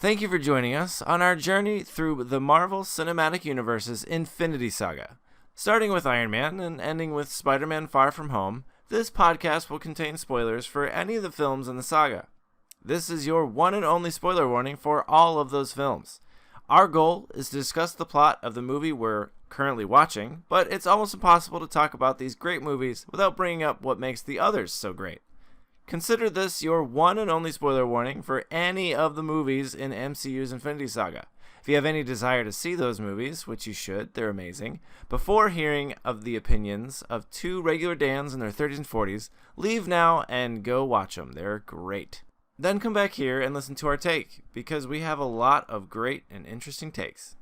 Thank you for joining us on our journey through the Marvel Cinematic Universe's Infinity Saga. Starting with Iron Man and ending with Spider-Man Far From Home, this podcast will contain spoilers for any of the films in the saga. This is your one and only spoiler warning for all of those films. Our goal is to discuss the plot of the movie we're currently watching, but it's almost impossible to talk about these great movies without bringing up what makes the others so great. Consider this your one and only spoiler warning for any of the movies in MCU's Infinity Saga. If you have any desire to see those movies, which you should, they're amazing, before hearing of the opinions of two regular Dans in their 30s and 40s, leave now and go watch them. They're great. Then come back here and listen to our take, because we have a lot of great and interesting takes.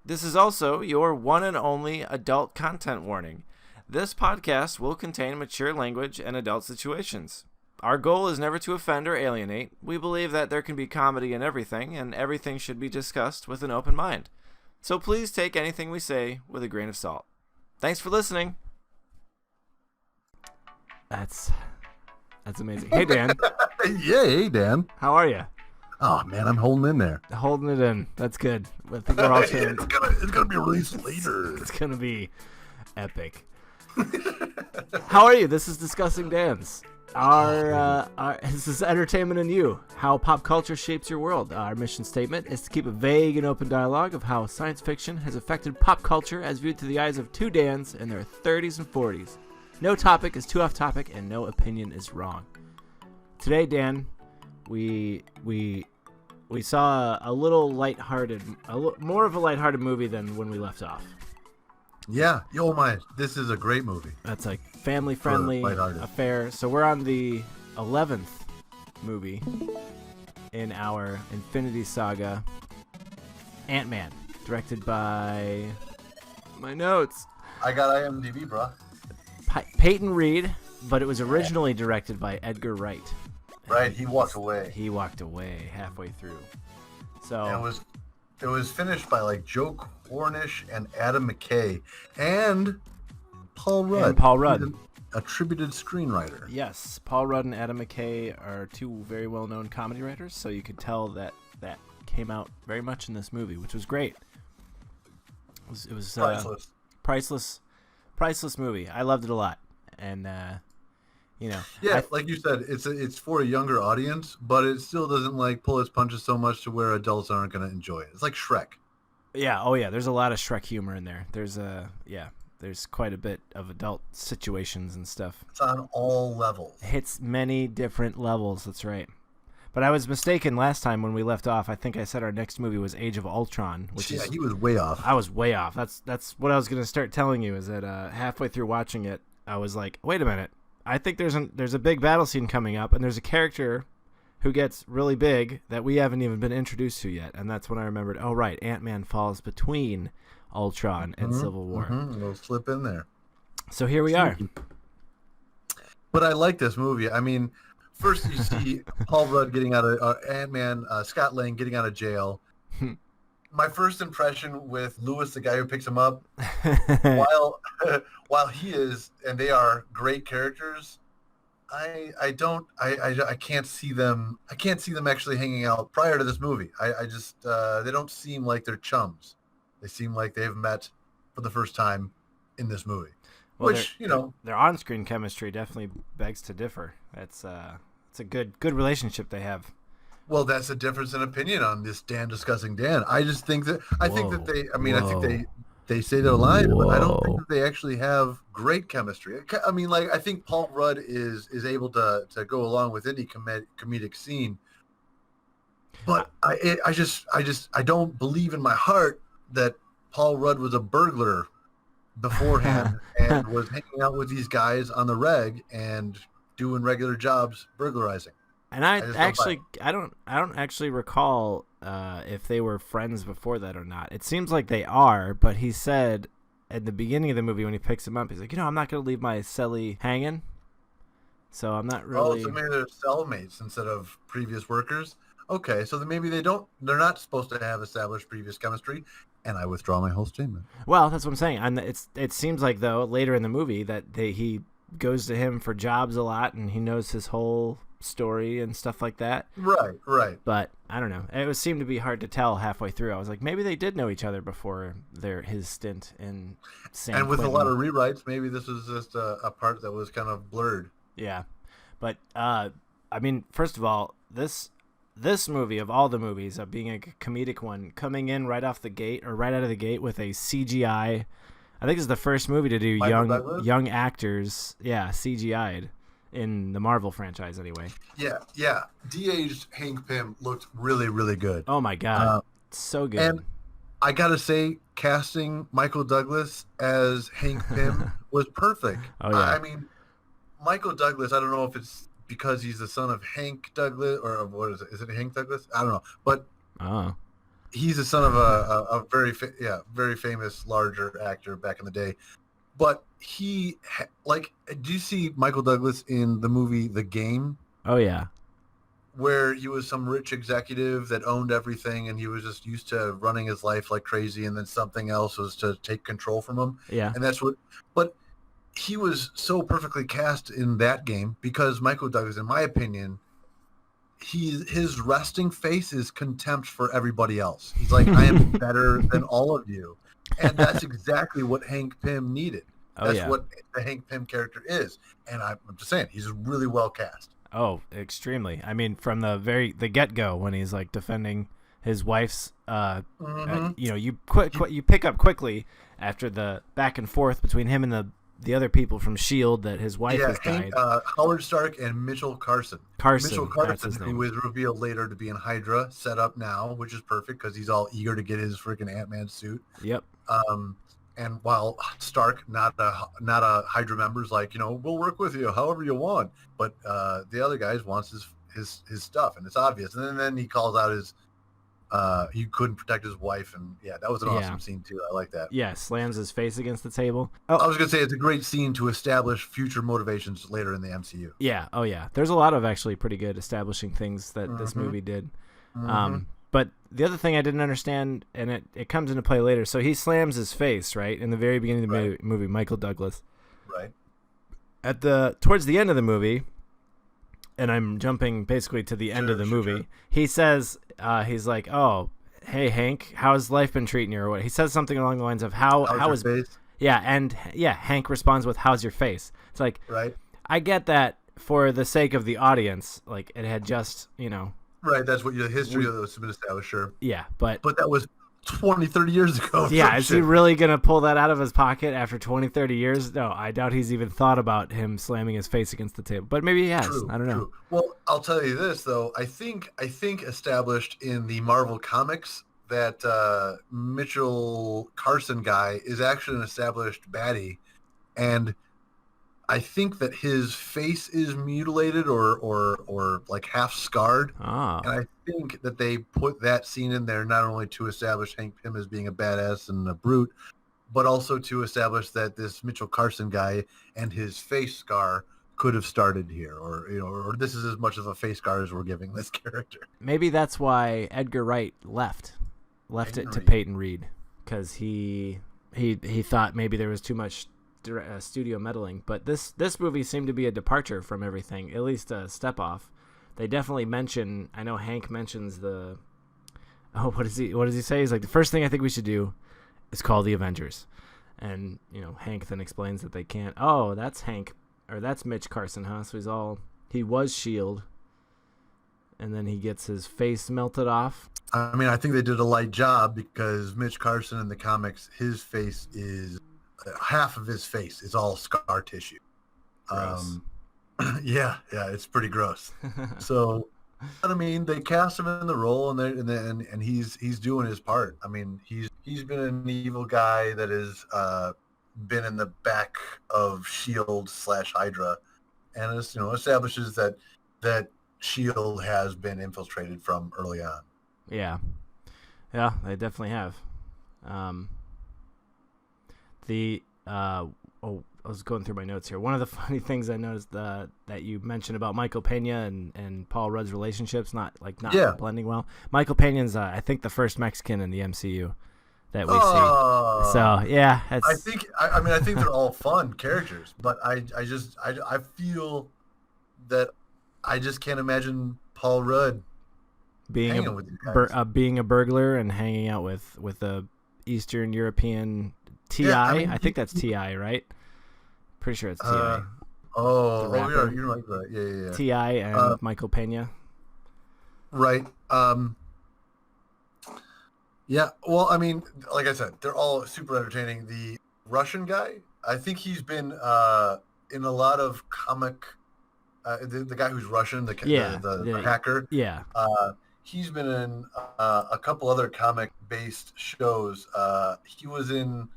This is also your one and only adult content warning. This podcast will contain mature language and adult situations. Our goal is never to offend or alienate. We believe that there can be comedy in everything, and everything should be discussed with an open mind. So please take anything we say with a grain of salt. Thanks for listening. That's amazing. Hey, Dan. Yeah, hey, Dan. How are you? Oh, man, I'm holding in there. Holding it in. That's good. I think we're all trying. It's gonna be released later. It's going to be epic. How are you? This is Discussing Dan's. This is entertainment in you, how pop culture shapes your world. Our mission statement is to keep a vague and open dialogue of how science fiction has affected pop culture as viewed through the eyes of two Dans in their 30s and 40s. No topic is too off topic, and no opinion is wrong. Today, Dan, we saw a little lighthearted, more of a lighthearted movie than when we left off. Yeah, this is a great movie. That's like family-friendly affair. So we're on the 11th movie in our Infinity Saga, AntMan, directed by my notes. I got IMDb, bro. Peyton Reed, but it was originally directed by Edgar Wright. Right, he walked away. He walked away halfway through. So it was finished by like Joe Cornish and Adam McKay and Paul Rudd. Attributed screenwriter. Yes, Paul Rudd and Adam McKay are two very well-known comedy writers, so you could tell that came out very much in this movie, which was great. It was priceless movie. I loved it a lot, and yeah, like you said, it's for a younger audience, but it still doesn't like pull its punches so much to where adults aren't going to enjoy it. It's like Shrek. Yeah, there's a lot of Shrek humor in there. There's quite a bit of adult situations and stuff. It's on all levels. It hits many different levels, that's right. But I was mistaken last time when we left off. I think I said our next movie was Age of Ultron, he was way off. I was way off. That's what I was going to start telling you, is that halfway through watching it, I was like, wait a minute. I think there's a big battle scene coming up, and there's a character who gets really big that we haven't even been introduced to yet. And that's when I remembered, oh, right, Ant-Man falls between Ultron and Civil War. It'll slip in there. So here we are. But I like this movie. I mean, first you see Paul Rudd getting out of Ant-Man, Scott Lang getting out of jail. My first impression with Lewis, the guy who picks him up, while he is, and they are great characters, I can't see them. I can't see them actually hanging out prior to this movie. I just they don't seem like they're chums. They seem like they've met for the first time in this movie. Well, their on-screen chemistry definitely begs to differ. It's a good relationship they have. Well, that's a difference in opinion on this Dan Discussing Dan. I just think that I think they say they're aligned, but I don't think that they actually have great chemistry. I mean, like, I think Paul Rudd is able to go along with any comedic scene, but I don't believe in my heart that Paul Rudd was a burglar beforehand and was hanging out with these guys on the reg and doing regular jobs burglarizing. And I don't actually recall if they were friends before that or not. It seems like they are, but he said at the beginning of the movie when he picks him up, he's like, I'm not going to leave my cellie hanging. So I'm not really. Oh, so maybe they're cellmates instead of previous workers. Okay, so then maybe they're not supposed to have established previous chemistry, and I withdraw my whole statement. Well, that's what I'm saying. And it seems like, though, later in the movie that he goes to him for jobs a lot, and he knows his whole story and stuff like that. Right. But I don't know. It seemed to be hard to tell halfway through. I was like, maybe they did know each other before his stint in San And with Quentin. a lot of rewrites, maybe this was just a part that was kind of blurred. Yeah. But, I mean, first of all, this movie, of all the movies, of being a comedic one, coming in right out of the gate with a CGI. I think it's the first movie to do young actors, CGI'd in the Marvel franchise anyway. Yeah. De-aged Hank Pym looked really, really good. Oh my God. So good. And I gotta say, casting Michael Douglas as Hank Pym was perfect. Oh yeah. I mean, Michael Douglas, I don't know if it's because he's the son of Hank Douglas, or what is it? Is it Hank Douglas? I don't know. But he's the son of a very famous larger actor back in the day. But do you see Michael Douglas in the movie The Game? Oh yeah. Where he was some rich executive that owned everything, and he was just used to running his life like crazy, and then something else was to take control from him. Yeah. And but he was so perfectly cast in that game because Michael Douglas, in my opinion, his resting face is contempt for everybody else. He's like, I am better than all of you. And that's exactly what Hank Pym needed. That's what the Hank Pym character is. And I'm just saying, he's really well cast. Oh, extremely. I mean, from the get-go, when he's like defending his wife's, you pick up quickly after the back and forth between him and the other people from S.H.I.E.L.D. that his wife has died. Howard Stark and Mitchell Carson. Mitchell Carson, who is revealed later to be in Hydra, set up now, which is perfect because he's all eager to get his freaking Ant-Man suit. Yep. And while Stark, not a Hydra member, is like, we'll work with you however you want, but the other guys wants his stuff, and it's obvious. And then he calls out he couldn't protect his wife, and that was an awesome scene too. I like that. Yeah, slams his face against the table. I was gonna say it's a great scene to establish future motivations later in the MCU. Yeah. Oh yeah. There's a lot of actually pretty good establishing things that this movie did. But the other thing I didn't understand, and it comes into play later, so he slams his face, right, in the very beginning of the movie, Michael Douglas. Right. Towards the end of the movie, and I'm jumping basically to the end of the movie, he says, he's like, oh, hey, Hank, how's life been treating you, or what? He says something along the lines of, how's your face? Yeah, and Hank responds with, how's your face? It's like, I get that for the sake of the audience, like, it had just, Right, that's what your history of those has been established, sure. Yeah, but that was 20, 30 years ago. Yeah, is he really going to pull that out of his pocket after 20, 30 years? No, I doubt he's even thought about him slamming his face against the table. But maybe he has. I don't know. True. Well, I'll tell you this, though. I think established in the Marvel Comics that Mitchell Carson guy is actually an established baddie. And I think that his face is mutilated or like half scarred. And I think that they put that scene in there not only to establish Hank Pym as being a badass and a brute, but also to establish that this Mitchell Carson guy and his face scar could have started here, or this is as much of a face scar as we're giving this character. Maybe that's why Edgar Wright left it to Peyton Reed, because he thought maybe there was too much studio meddling, but this movie seemed to be a departure from everything, at least a step off. They definitely mention, I know Hank mentions what does he say? He's like, the first thing I think we should do is call the Avengers. And Hank then explains that they can't. Oh, that's Hank, or that's Mitch Carson, huh? So he was S.H.I.E.L.D. and then he gets his face melted off. I mean, I think they did a light job because Mitch Carson in the comics, his face is half of his face is all scar tissue. Yeah, it's pretty gross. So, I mean, they cast him in the role, and he's doing his part. I mean, he's been an evil guy that has been in the back of S.H.I.E.L.D. / Hydra, and it's, establishes that S.H.I.E.L.D. has been infiltrated from early on. Yeah, they definitely have. I was going through my notes here. One of the funny things I noticed that you mentioned about Michael Pena and Paul Rudd's relationships not blending well. Michael Pena's I think the first Mexican in the MCU that we see. So yeah, I think they're all fun characters, but I feel that I just can't imagine Paul Rudd being being a burglar and hanging out with a Eastern European TI. Yeah, I mean, I think that's TI, right? Pretty sure it's TI. Yeah, you're like that. Yeah. TI and Michael Pena. Right. Yeah. Well, I mean, like I said, they're all super entertaining. The Russian guy, I think he's been in a lot of comic. The guy who's Russian, the hacker. Yeah. He's been in a couple other comic-based shows. He was in.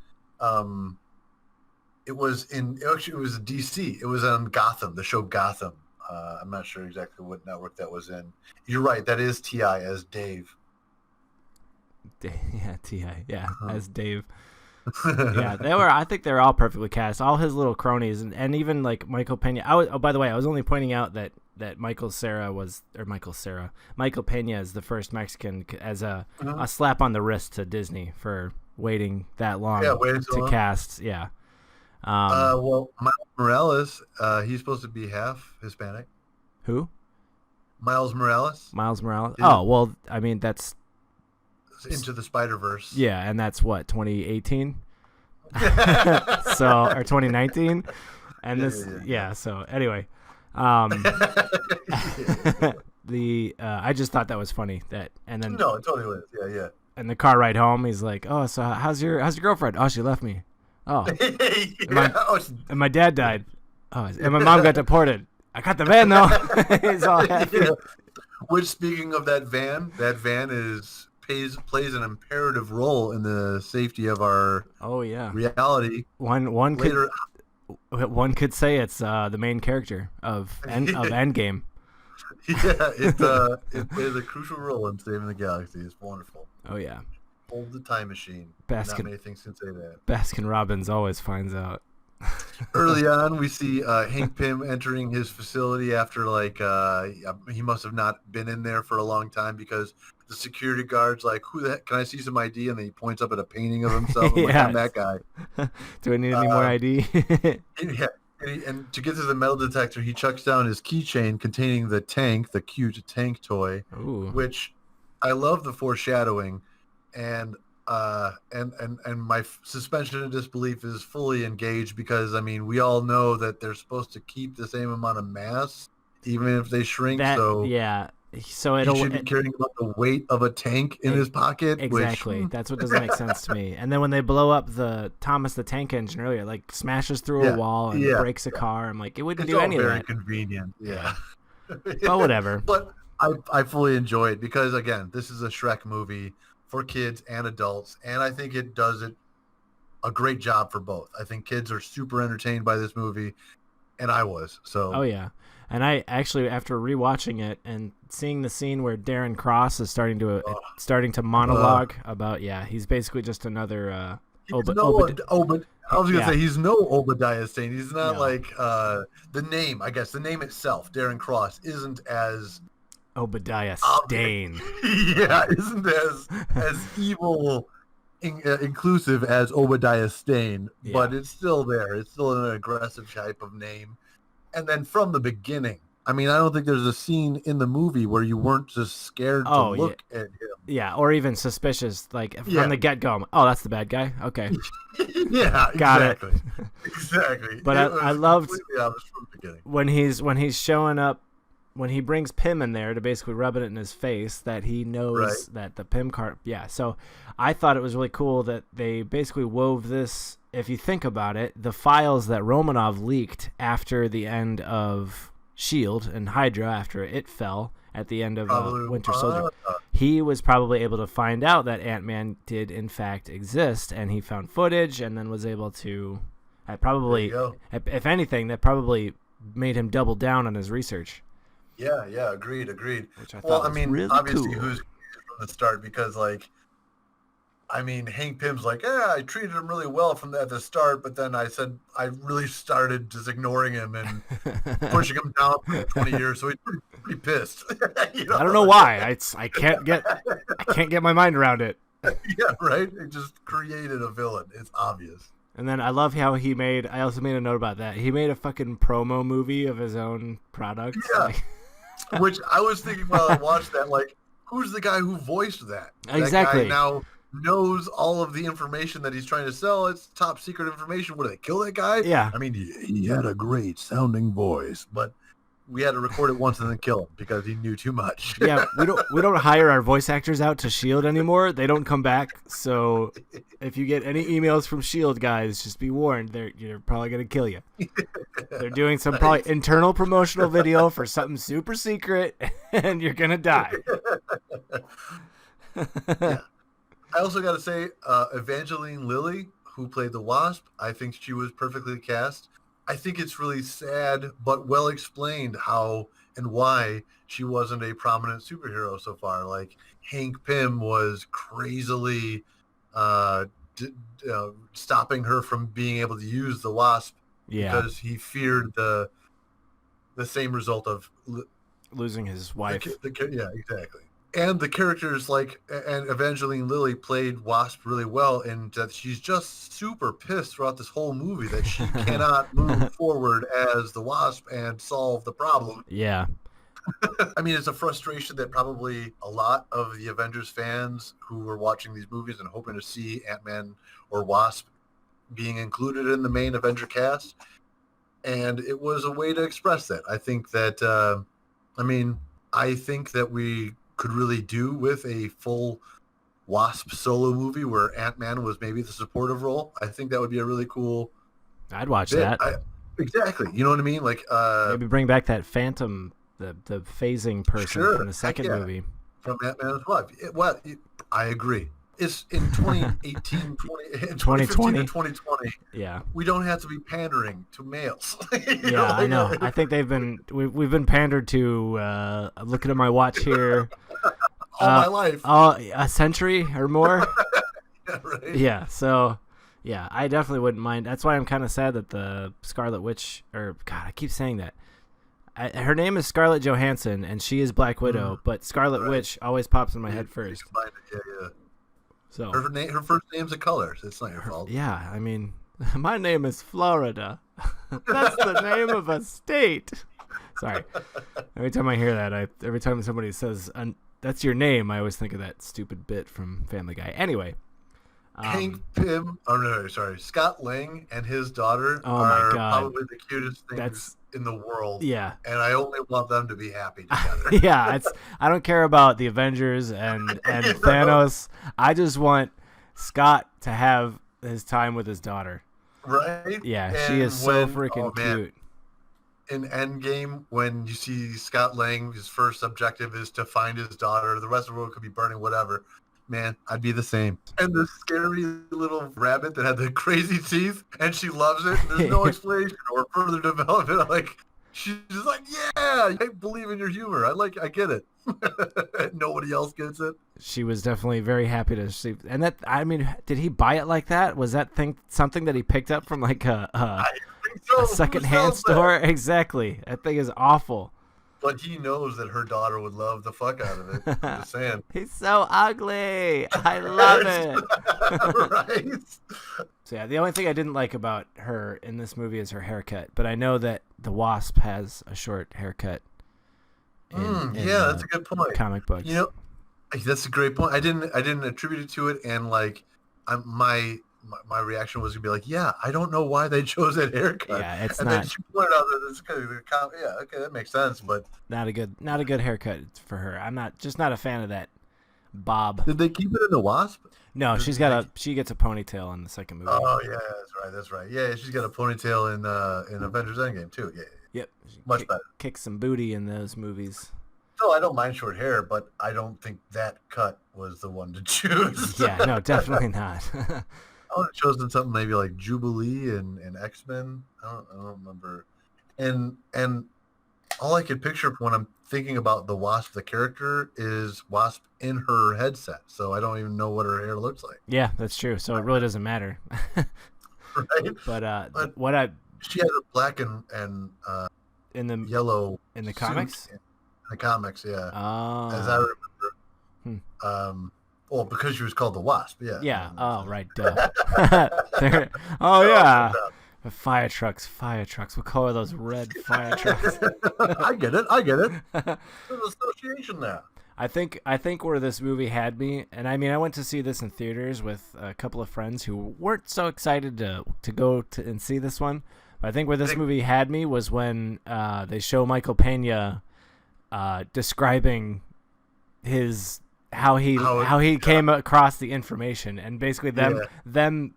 It was DC. It was on Gotham, the show Gotham. I'm not sure exactly what network that was in. You're right. That is T.I. as Dave. Yeah, T.I. Yeah, as Dave. Yeah, I think they're all perfectly cast. All his little cronies, and even like Michael Pena. By the way, I was only pointing out that Michael Pena is the first Mexican as a slap on the wrist to Disney for waiting that long to cast. Yeah. Well, Miles Morales, he's supposed to be half Hispanic. Who? Miles Morales. Yeah. Oh, well, I mean, that's Into the Spider-Verse. Yeah, and that's what, 2018? Or 2019? And so anyway. I just thought that was funny and then No, it totally was. Yeah. And the car ride home, he's like, "Oh, so how's your girlfriend? Oh, she left me. Oh, and my dad died. Oh, and my mom got deported. I got the van though." He's all happy. Yeah. Which, speaking of that van plays an imperative role in the safety of our reality. One could say it's the main character of Endgame. Yeah, it plays a crucial role in saving the galaxy. It's wonderful. Oh yeah. Hold the time machine. Not many things can say that. Baskin Robbins always finds out. Early on, we see Hank Pym entering his facility after he must have not been in there for a long time because the security guard's like, "Who the heck? Can I see some ID?" And then he points up at a painting of himself. I'm I'm that guy. Do I need any more ID? Yeah. And to get to the metal detector, he chucks down his keychain containing the tank, the cute tank toy, which I love the foreshadowing, and my suspension of disbelief is fully engaged because I mean we all know that they're supposed to keep the same amount of mass even if they shrink. So he should be carrying about the weight of a tank in his pocket. Exactly. That's what doesn't make sense to me. And then when they blow up the Thomas the Tank Engine earlier, like smashes through a wall and breaks a car, I'm like, it wouldn't do any of that. It's all very convenient. Yeah. But whatever. But I fully enjoy it because, again, this is a Shrek movie for kids and adults, and I think it does a great job for both. I think kids are super entertained by this movie, and I was. So. Oh, yeah. And I actually, after rewatching it and seeing the scene where Darren Cross is starting to monologue about, he's basically just another I was gonna say he's no Obadiah Stane. He's not the name. I guess the name itself, Darren Cross, isn't as Obadiah Stane. Isn't as evil, inclusive as Obadiah Stane, but it's still there. It's still an aggressive type of name. And then from the beginning, I mean, I don't think there's a scene in the movie where you weren't just scared to look at him. Yeah, or even suspicious, from the get-go. Oh, that's the bad guy? Okay. Got it. Exactly. But I loved from the beginning. when he's showing up, when he brings Pym in there to basically rub it in his face, that he knows that the Pym card. Yeah, so I thought it was really cool that they basically wove this. If you think about it, the files that Romanov leaked after the end of S.H.I.E.L.D. and Hydra, after it fell at the end of Winter Soldier, he was probably able to find out that Ant-Man did in fact exist, and he found footage and then was able to if anything, that probably made him double down on his research. Yeah, agreed. Which I thought was really obviously cool. Who's from the start because Hank Pym's like, I treated him really well at the start, but then I really started just ignoring him and pushing him down for 20 years, so he's pretty pissed. I don't know why. I can't get my mind around it. Yeah, right? It just created a villain. It's obvious. And then I love how I also made a note about that. He made a fucking promo movie of his own product. Yeah. Which I was thinking while I watched that, like, who's the guy who voiced that? Exactly. That guy now knows all of the information that he's trying to sell. It's top secret information. Would they kill that guy? Yeah. I mean, he had a great sounding voice, but we had to record it once and then kill him because he knew too much. Yeah, we don't hire our voice actors out to S.H.I.E.L.D. anymore. They don't come back. So if you get any emails from S.H.I.E.L.D. guys, just be warned. You're probably going to kill you. They're doing some probably internal promotional video for something super secret, and you're going to die. Yeah. I also got to say, Evangeline Lilly, who played the Wasp, I think she was perfectly cast. I think it's really sad, but well explained how and why she wasn't a prominent superhero so far. Like Hank Pym was crazily stopping her from being able to use the Wasp because he feared the same result of losing his wife. Yeah, exactly. And the characters and Evangeline Lilly played Wasp really well, and that she's just super pissed throughout this whole movie that she cannot move forward as the Wasp and solve the problem. Yeah. I mean, it's a frustration that probably a lot of the Avengers fans who were watching these movies and hoping to see Ant-Man or Wasp being included in the main Avenger cast. And it was a way to express that. I think that, I think that we could really do with a full Wasp solo movie where Ant-Man was maybe the supportive role. I think that would be a really cool. I'd watch that. Exactly. You know what I mean? Like maybe bring back that Phantom, the phasing person from the second movie. From Ant-Man as well. I agree. It's in 2018, 2020. 2020. Yeah. We don't have to be pandering to males. Yeah, I know. I think we've been pandered to. I'm looking at my watch here. All my life. A century or more. Yeah, right. Yeah. So, yeah, I definitely wouldn't mind. That's why I'm kind of sad that the Scarlet Witch, I keep saying that. Her name is Scarlett Johansson, and she is Black Widow, but Scarlet Witch always pops in my head first. Yeah. So her first name's a color, so it's not your fault. Yeah, I mean, my name is Florida. That's the name of a state. Sorry. Every time I hear that, every time somebody says that's your name, I always think of that stupid bit from Family Guy. Anyway. Hank Pym, Scott Lang and his daughter are probably the cutest things in the world. Yeah. And I only want them to be happy together. Yeah, I don't care about the Avengers and Thanos. I just want Scott to have his time with his daughter. Right? Yeah, she is so freaking cute. In Endgame, when you see Scott Lang, his first objective is to find his daughter. The rest of the world could be burning, whatever. Man, I'd be the same. And the scary little rabbit that had the crazy teeth, and she loves it. And there's no explanation or further development. She's just like, yeah, I believe in your humor. I get it. Nobody else gets it. She was definitely very happy to see. And that, I mean, did he buy it like that? Was that thing something that he picked up from like a secondhand store? Exactly. That thing is awful. But he knows that her daughter would love the fuck out of it. I'm just saying. He's so ugly. I love it. Right. So yeah, the only thing I didn't like about her in this movie is her haircut. But I know that the Wasp has a short haircut. Yeah, that's a good point. Comic books. You know, that's a great point. I didn't attribute it to it, and my reaction was to be like, yeah, I don't know why they chose that haircut. Yeah, it's and not. And then she pointed out that it's because of the yeah, okay, that makes sense, but not a good haircut for her. I'm not a fan of that bob. Did they keep it in the Wasp? No, she gets a ponytail in the second movie. Oh yeah, that's right. Yeah, she's got a ponytail in Avengers Endgame too. Yeah. Yep. Much better. Kicks some booty in those movies. So I don't mind short hair, but I don't think that cut was the one to choose. Yeah, no, definitely not. I would have chosen something maybe like Jubilee and X-Men. I don't remember. And all I could picture when I'm thinking about the Wasp, the character, is Wasp in her headset. So I don't even know what her hair looks like. Yeah, that's true. So it really doesn't matter. Right? But she has a black and in the yellow in the comics. In the comics, yeah. Oh. As I remember. Well, because she was called the Wasp, yeah. Yeah. Oh, right. Duh. Oh, yeah. Fire trucks. What color are those red fire trucks? I get it. There's an association there. I think where this movie had me, and I mean, I went to see this in theaters with a couple of friends who weren't so excited to go and see this one. But I think where this movie had me was when they show Michael Pena describing how he came across the information, and basically them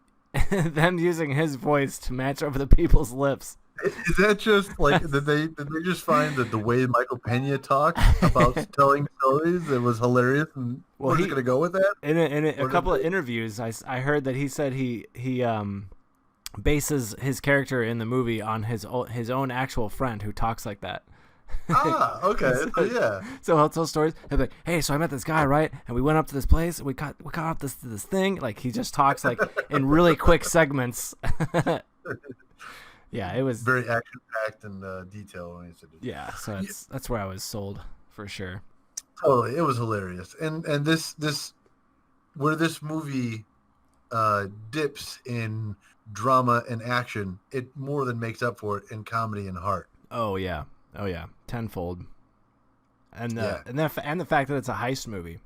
using his voice to match over the people's lips. Is that just like did they just find that the way Michael Pena talked about telling stories, it was hilarious, and we're just gonna go with that? In a couple of interviews, I heard that he said he bases his character in the movie on his own actual friend who talks like that. Okay. So he'll tell stories. He'll be like, "Hey, so I met this guy, right? And we went up to this place. And we got up this thing." Like he just talks like in really quick segments. Yeah, it was very action packed and detail oriented. Yeah, so that's where I was sold for sure. Totally, it was hilarious, and this where this movie dips in drama and action, it more than makes up for it in comedy and heart. Oh yeah, tenfold. And the fact that it's a heist movie,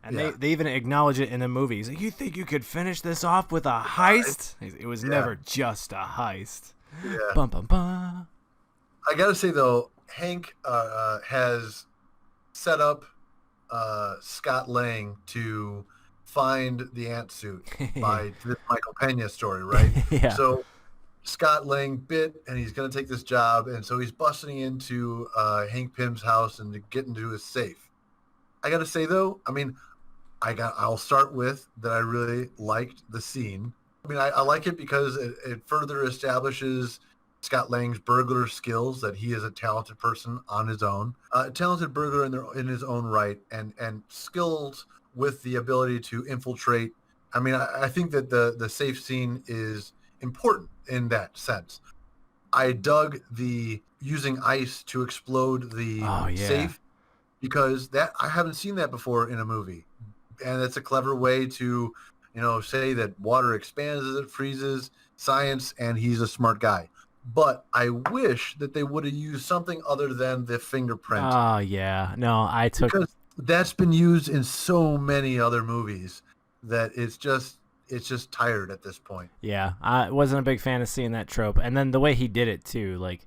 and they even acknowledge it in the movies. Like, you think you could finish this off with a heist? It was never just a heist. Yeah. Bum bum bum. I gotta say though, Hank has set up Scott Lang to find the ant suit by this Michael Pena story, right? Yeah. So Scott Lang bit, and he's going to take this job, and so he's busting into Hank Pym's house and to get into his safe. I got to say though, I mean, I'll start with that I really liked the scene. I mean, I like it because it further establishes Scott Lang's burglar skills, that he is a talented person on his own, a talented burglar in his own right, and skills with the ability to infiltrate. I mean, I think that the safe scene is important in that sense. I dug the using ice to explode the safe, because that I haven't seen that before in a movie, and it's a clever way to, say that water expands as it freezes. Science, and he's a smart guy. But I wish that they would have used something other than the fingerprint. Oh yeah, no, because that's been used in so many other movies that it's just tired at this point. Yeah, I wasn't a big fan of seeing that trope, and then the way he did it too. Like,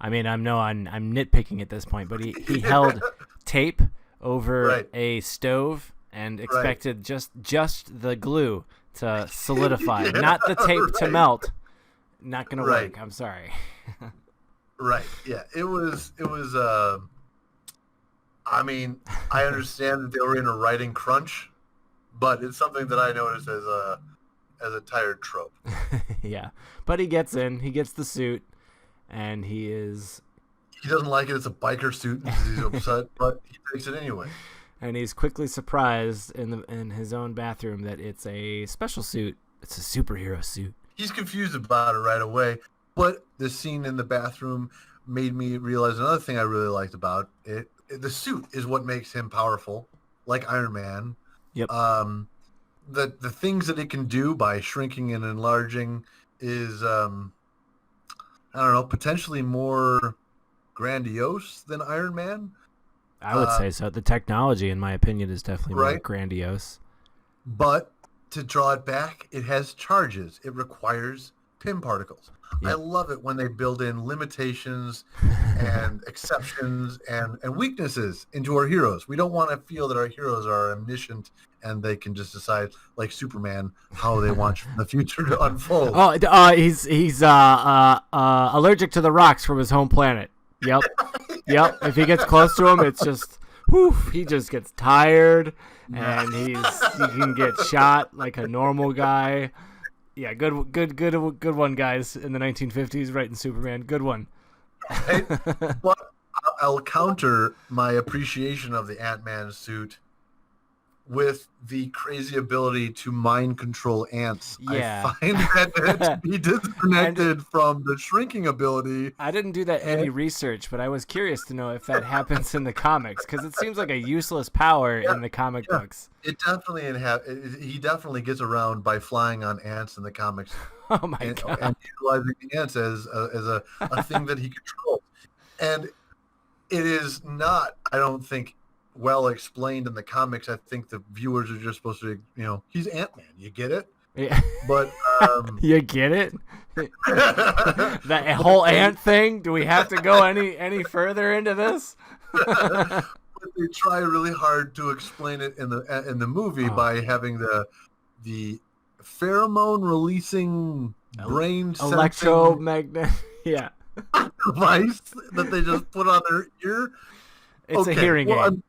I mean, I'm nitpicking at this point, but he held tape over a stove and expected just the glue to solidify, not the tape to melt. Not gonna work. I'm sorry. Right. Yeah. It was. I mean, I understand that they were in a writing crunch, but it's something that I noticed as a tired trope. Yeah, but he gets the suit, and he doesn't like it. It's a biker suit, and he's upset, but he takes it anyway. And he's quickly surprised in his own bathroom that it's a special suit. It's a superhero suit. He's confused about it right away, but the scene in the bathroom made me realize another thing I really liked about it. The suit is what makes him powerful, like Iron Man. Yep. The things that it can do by shrinking and enlarging is, I don't know, potentially more grandiose than Iron Man. I would say so. The technology, in my opinion, is definitely more grandiose. But to draw it back, it has charges. It requires Pym particles. Yep. I love it when they build in limitations and exceptions and weaknesses into our heroes. We don't want to feel that our heroes are omniscient and they can just decide, like Superman, how they want the future to unfold. Oh, he's allergic to the rocks from his home planet. Yep. Yep. If he gets close to him, it's just, he just gets tired, and he can get shot like a normal guy. Yeah, good one, guys, in the 1950s, writing Superman. Good one. Right? But I'll counter my appreciation of the AntMan suit with the crazy ability to mind control ants. Yeah. I find that to be disconnected from the shrinking ability. I didn't do that any research, but I was curious to know if that happens in the comics, because it seems like a useless power in the comic books. It definitely he definitely gets around by flying on ants in the comics Oh my God. And utilizing the ants as a thing that he controls. And it is not, I don't think, well explained in the comics. I think the viewers are just supposed to, he's Ant-Man. You get it? Yeah. But you get it? That whole ant thing? Do we have to go any further into this? But they try really hard to explain it in the movie by having the pheromone releasing brain electromagnet yeah device that they just put on their ear. It's a hearing aid.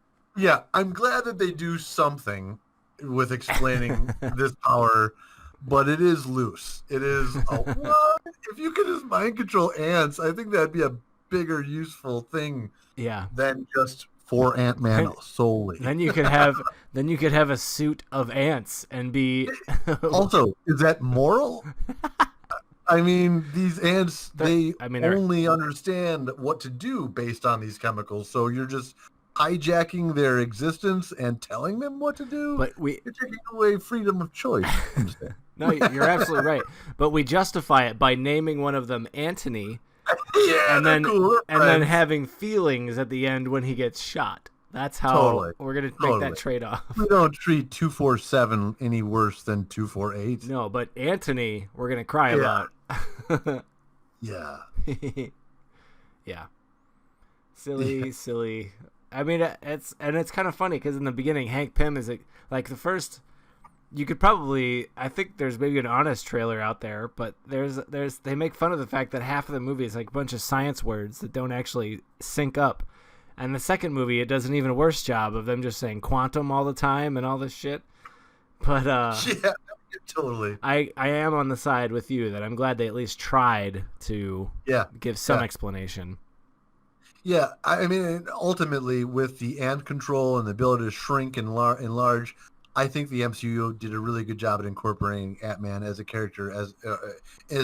I'm glad that they do something with explaining this power, but it is loose. It is what? If you could just mind control ants, I think that'd be a bigger useful thing than just for Ant-Man solely. Then you could have a suit of ants and be Also, is that moral? I mean, these ants, they only understand what to do based on these chemicals. So you're just hijacking their existence and telling them what to do? But you're taking away freedom of choice. No, you're absolutely right. But we justify it by naming one of them Antony. Yeah, and then having feelings at the end when he gets shot. That's how we're going to make that trade-off. We don't treat 247 any worse than 248. No, but Antony, we're going to cry about. Yeah. Yeah. Silly. I mean, it's kind of funny because in the beginning, Hank Pym is like the first. You could probably, I think there's maybe an honest trailer out there, but they make fun of the fact that half of the movie is like a bunch of science words that don't actually sync up. And the second movie, it does an even worse job of them just saying quantum all the time and all this shit. But yeah, totally. I am on the side with you that I'm glad they at least tried to give some explanation. Yeah, I mean, ultimately with the ant control and the ability to shrink and enlarge, I think the MCU did a really good job at incorporating Ant-Man as a character, as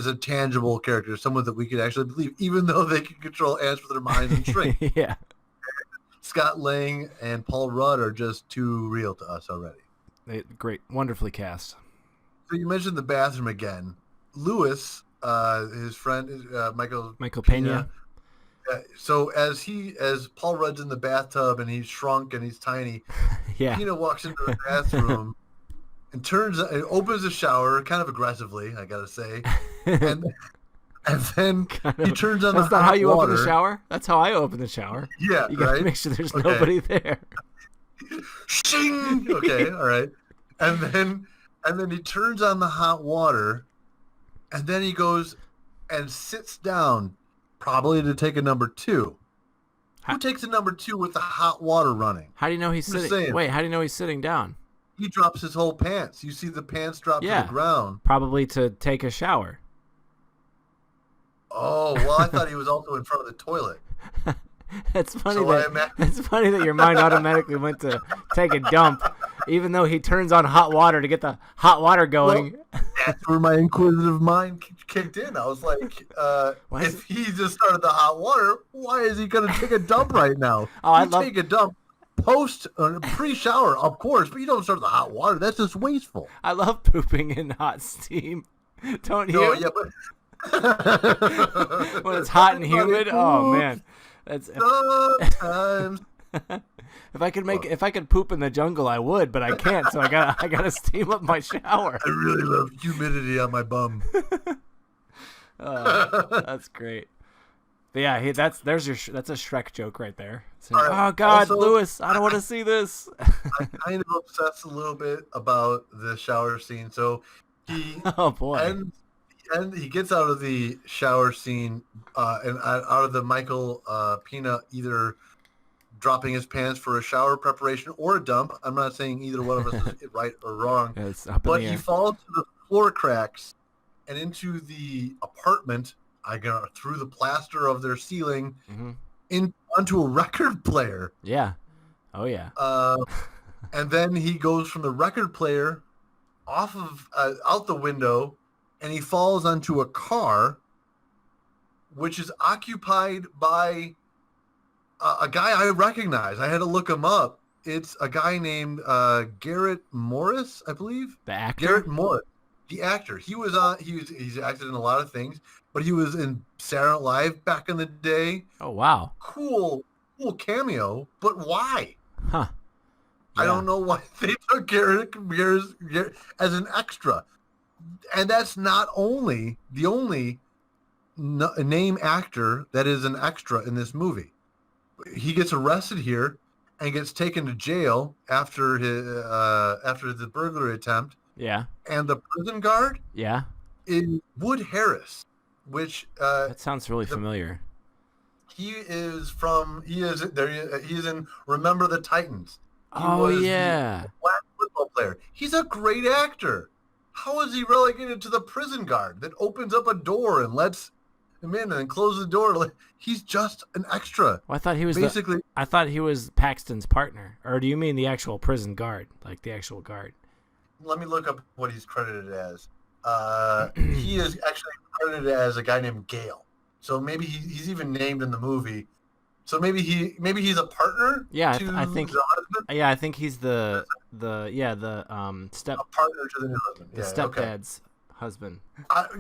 a tangible character, someone that we could actually believe, even though they can control ants with their minds and shrink. Yeah. Scott Lang and Paul Rudd are just too real to us already. Great, wonderfully cast. So you mentioned the bathroom again. Lewis, his friend, Michael Pena. So as Paul Rudd's in the bathtub and he's shrunk and he's tiny, Pena walks into the bathroom and opens the shower kind of aggressively, I gotta say, and then he turns on the hot water. That's not how you open the shower. That's how I open the shower. Yeah, you gotta make sure there's nobody there. Shing. Okay, all right, and then he turns on the hot water, and then he goes and sits down. Probably to take a number 2. Who takes a number 2 with the hot water running? How do you know he's sitting? Wait, how do you know he's sitting down? He drops his whole pants. You see the pants drop to the ground. Probably to take a shower. Oh, well, I thought he was also in front of the toilet. It's funny it's funny that your mind automatically went to take a dump, even though he turns on hot water to get the hot water going. Well, that's where my inquisitive mind kicked in. I was like, if he just started the hot water, why is he going to take a dump right now? Take a dump pre-shower, of course, but you don't start the hot water. That's just wasteful. I love pooping in hot steam. Don't you? No, yeah, but when it's hot and humid, oh man. Sometimes. If I could poop in the jungle, I would, but I can't. So I gotta steam up my shower. I really love humidity on my bum. That's great. But yeah, that's a Shrek joke right there. So, right. Oh God, also, Lewis, I don't want to see this. I'm kind of obsessed a little bit about the shower scene. So he and he gets out of the shower scene and out of the Michael Pena either dropping his pants for a shower preparation or a dump. I'm not saying either one of us is right or wrong. But he falls to the floor cracks and into the apartment, through the plaster of their ceiling, onto a record player. Yeah. Oh, yeah. And then he goes from the record player out the window, and he falls onto a car, which is occupied by a guy I recognize. I had to look him up. It's a guy named Garrett Morris, I believe. The actor? Garrett Morris. The actor, he's acted in a lot of things, but he was in Saturday Night Live back in the day. Oh wow, cool cameo, but why? huh? I don't know why they took Garrett as an extra, and that's not only the only name actor that is an extra in this movie. He gets arrested here and gets taken to jail after the burglary attempt. Yeah. And the prison guard. Yeah. Is Wood Harris, which that sounds really familiar. He is in Remember the Titans. He was the black football player. He's a great actor. How is he relegated to the prison guard that opens up a door and lets him in and closes the door? He's just an extra. Well, I thought he was I thought he was Paxton's partner. Or do you mean the actual prison guard, like the actual guard? Let me look up what he's credited as. He is actually credited as a guy named Gale. So maybe he's even named in the movie. So maybe he's a partner. Yeah, to I think. The husband? Yeah, I think he's the step. A partner to the new husband. The stepdad's husband.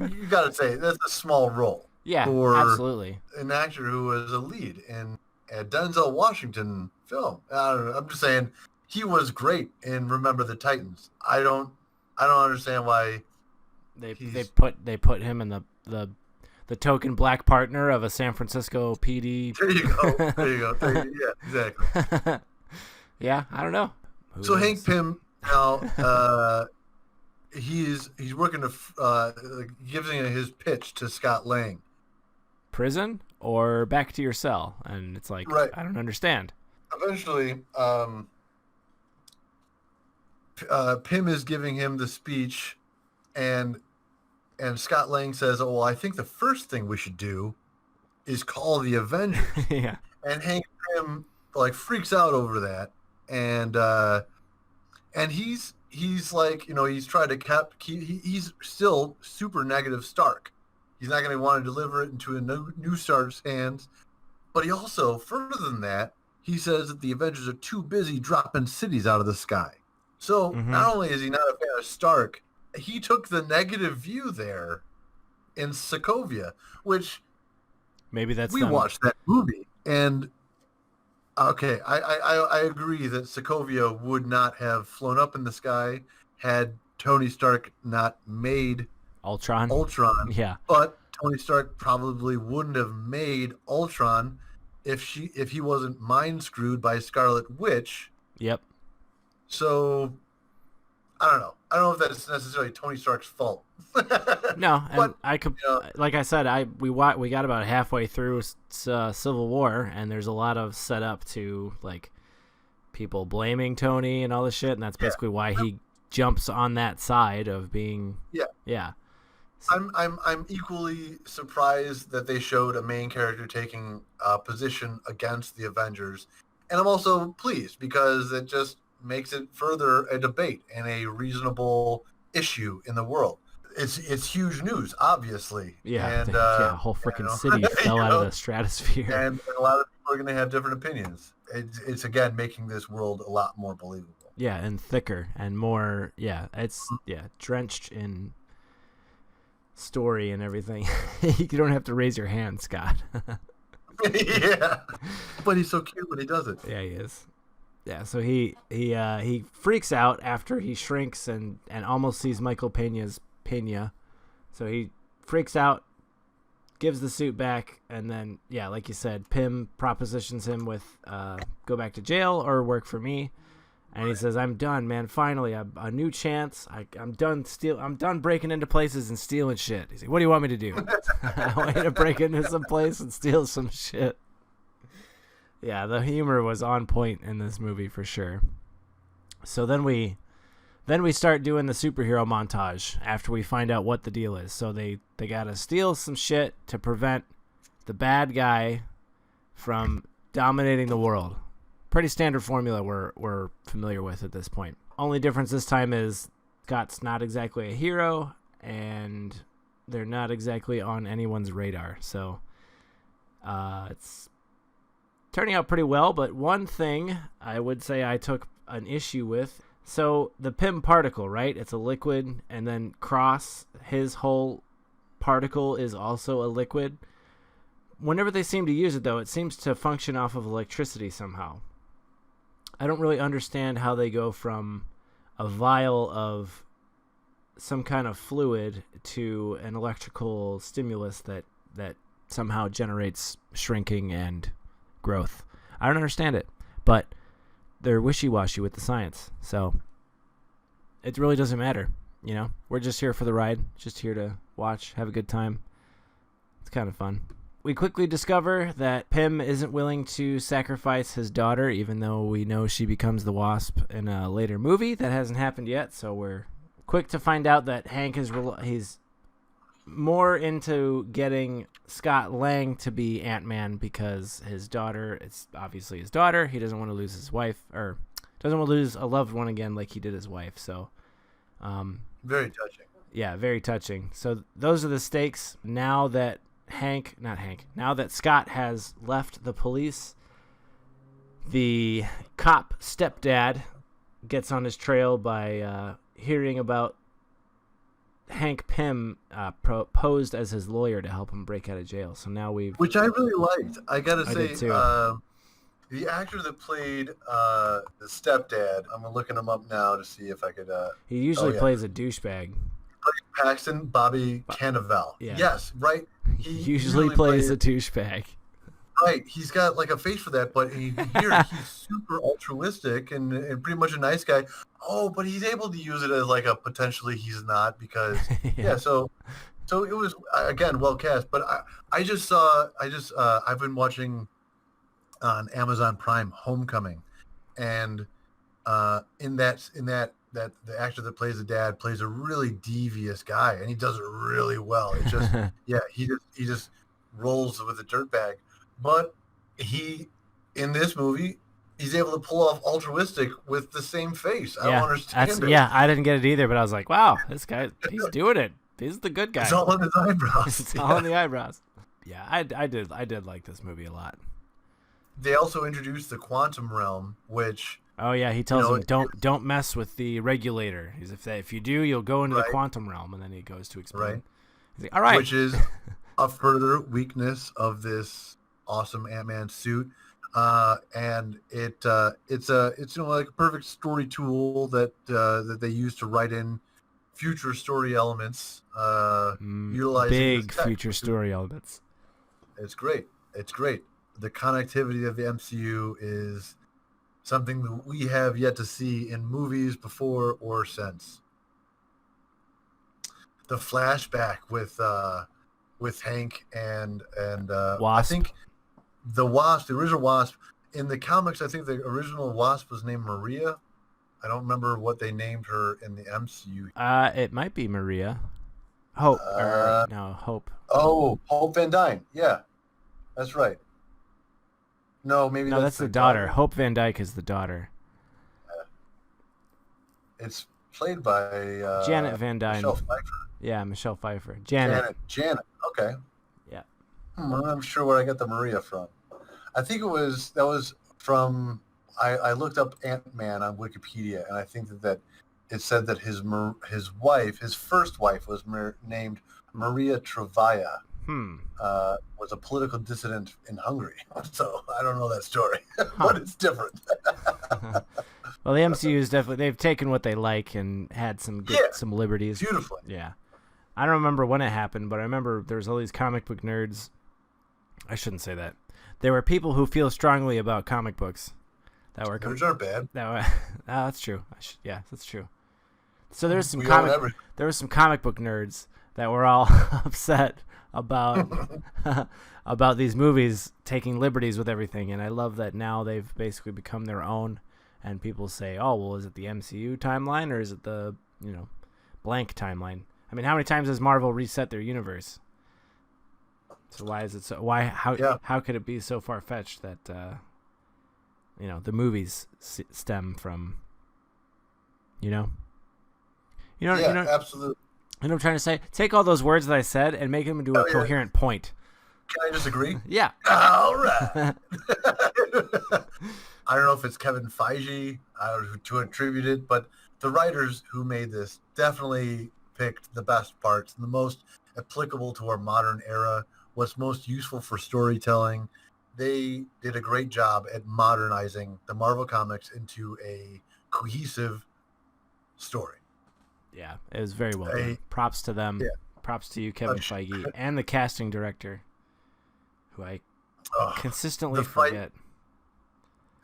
You got to say that's a small role. Yeah, for absolutely. An actor who was a lead in a Denzel Washington film. I don't know. I'm just saying he was great in Remember the Titans. I don't understand why they put him in the token black partner of a San Francisco PD. There you go. Yeah, exactly. Yeah, I don't know. So Hank Pym now he's working to giving his pitch to Scott Lang. Prison or back to your cell, and it's like right. I don't understand. Eventually, Pym is giving him the speech, and Scott Lang says, "Oh, well, I think the first thing we should do is call the Avengers." Yeah. And Hank Pym freaks out over that, and he's like, he's trying to he's still super negative Stark. He's not going to want to deliver it into a new Stark's hands, but he also, further than that, he says that the Avengers are too busy dropping cities out of the sky. So not only is he not a fan of Stark, he took the negative view there in Sokovia, which maybe we watched that movie, and okay, I agree that Sokovia would not have flown up in the sky had Tony Stark not made Ultron. Yeah. But Tony Stark probably wouldn't have made Ultron if he wasn't mind screwed by Scarlet Witch. Yep. So I don't know. I don't know if that's necessarily Tony Stark's fault. No, and I could, like I said, we got about halfway through Civil War, and there's a lot of setup to people blaming Tony and all this shit, and that's basically why he jumps on that side of being. Yeah. I'm equally surprised that they showed a main character taking a position against the Avengers, and I'm also pleased because it just makes it further a debate and a reasonable issue in the world. It's huge news, obviously. Yeah, and a whole freaking city fell out of the stratosphere, and a lot of people are going to have different opinions. It's again making this world a lot more believable. Yeah, and thicker and more. Yeah, it's drenched in story and everything. You don't have to raise your hand, Scott. Yeah, but he's so cute when he does it. Yeah, he is. Yeah, so he freaks out after he shrinks and almost sees Michael Pena's Pena. So he freaks out, gives the suit back, and then, like you said, Pym propositions him with go back to jail or work for me. And he says, "I'm done, man. Finally, a new chance. I'm done I'm done breaking into places and stealing shit." He's like, "What do you want me to do?" "I want you to break into some place and steal some shit." Yeah, the humor was on point in this movie for sure. So then we start doing the superhero montage after we find out what the deal is. So they gotta steal some shit to prevent the bad guy from dominating the world. Pretty standard formula we're familiar with at this point. Only difference this time is Scott's not exactly a hero, and they're not exactly on anyone's radar. So it's turning out pretty well, but one thing I would say I took an issue with, So the Pym particle, right? It's a liquid, and then Cross, his whole particle is also a liquid. Whenever they seem to use it, though, it seems to function off of electricity somehow. I don't really understand how they go from a vial of some kind of fluid to an electrical stimulus that somehow generates shrinking and growth. I don't understand it, but they're wishy-washy with the science, so it really doesn't matter. You know, we're just here for the ride, just here to watch, have a good time. It's kind of fun. We quickly discover that Pym isn't willing to sacrifice his daughter, even though we know she becomes the Wasp in a later movie. That hasn't happened yet, so we're quick to find out that Hank he's more into getting Scott Lang to be Ant-Man because his daughter, it's obviously his daughter. He doesn't want to lose his wife, or doesn't want to lose a loved one again like he did his wife. So, very touching. Yeah, very touching. So those are the stakes. Now that now that Scott has left the police, the cop stepdad gets on his trail by hearing about Hank Pym posed as his lawyer to help him break out of jail. So now which I really liked. I gotta say, did too. The actor that played the stepdad, I'm looking him up now to see if I could. He usually plays a douchebag. Paxton Bobby Cannavale. Yeah. Yes, right. He usually plays a douchebag. Right, he's got like a face for that, but here he's super altruistic and pretty much a nice guy. Oh, but he's able to use it as like a potentially he's not because So it was again well cast. But I've been watching on Amazon Prime Homecoming, and in that the actor that plays the dad plays a really devious guy, and he does it really well. It's just he just rolls with a dirtbag. But in this movie, he's able to pull off altruistic with the same face. I don't understand it. Yeah, I didn't get it either, but I was like, wow, this guy, he's doing it. He's the good guy. It's all on his eyebrows. It's all on the eyebrows. Yeah, I did like this movie a lot. They also introduced the quantum realm, which... Oh, yeah, he tells him, don't mess with the regulator. If you do, you'll go into the quantum realm, and then he goes to explain. Right. He's like, all right. Which is a further weakness of this awesome Ant-Man suit, and it's like a perfect story tool that they use to write in future story elements, utilizing big future story elements. It's great. The connectivity of the MCU is something that we have yet to see in movies before or since. The flashback with Hank and Wasp. I think the original Wasp, in the comics, I think the original Wasp was named Maria. I don't remember what they named her in the MCU. It might be Maria. Hope. Hope. Oh, Hope Van Dyne. Yeah, that's right. No, maybe that's the daughter. Hope Van Dyke is the daughter. It's played by Janet Van Dyne. Michelle Pfeiffer. Yeah, Michelle Pfeiffer. Janet. Okay. Yeah. I'm not sure where I got the Maria from. I think that was from. I looked up Ant-Man on Wikipedia, and I think that it said that his first wife, was named Maria Trevaya. Was a political dissident in Hungary. So I don't know that story, but it's different. Well, the MCU is they've taken what they like and had some liberties. Beautifully. Yeah. I don't remember when it happened, but I remember there was all these comic book nerds. I shouldn't say that. There were people who feel strongly about comic books. Nerds aren't bad. That's true. That's true. So there was some comic book nerds that were all upset about these movies taking liberties with everything, and I love that now they've basically become their own, and people say, oh, well, is it the MCU timeline or is it the blank timeline? I mean, how many times has Marvel reset their universe? So why is it so? How could it be so far-fetched that the movies stem from absolutely. You know what I'm trying to say? Take all those words that I said and make them into a coherent point. Can I disagree? Yeah. All right. I don't know if it's Kevin Feige to attribute it, but the writers who made this definitely picked the best parts and the most applicable to our modern era, what's most useful for storytelling. They did a great job at modernizing the Marvel Comics into a cohesive story. Yeah, it was very well done. Props to them. Yeah. Props to you, Kevin Feige, and the casting director, who I consistently forget.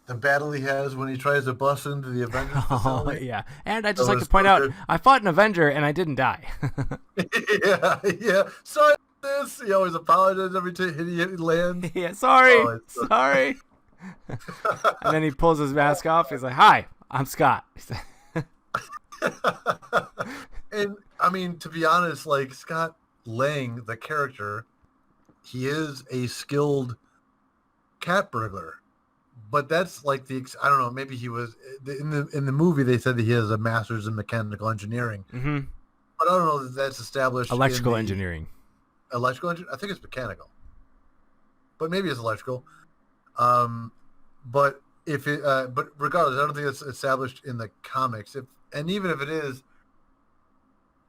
The battle he has when he tries to bust into the Avengers facility. Yeah. And I'd just like to point out, I fought an Avenger and I didn't die. yeah. Sorry for this. He always apologizes every time he lands. Yeah, sorry. Sorry. And then he pulls his mask off. He's like, hi, I'm Scott. And, I mean, to be honest, like, Scott Lang, the character, he is a skilled cat burglar. But that's like I don't know, maybe he was in the movie they said that he has a master's in mechanical engineering. Mm-hmm. But I don't know that that's established. Electrical engineering. Electrical engineering? I think it's mechanical. But maybe it's electrical. But if it but regardless, I don't think it's established in the comics. Even if it is,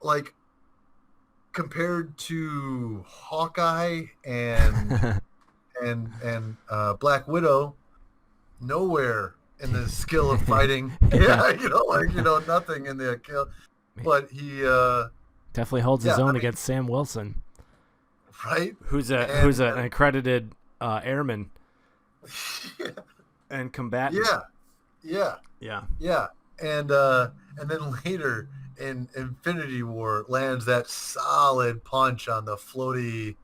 like, compared to Hawkeye and and Black Widow, nowhere in the skill of fighting. Yeah, nothing in the kill. But he definitely holds his own against Sam Wilson, right? Who's an accredited airman and combatant. Yeah. And then later in Infinity War lands that solid punch on the floaty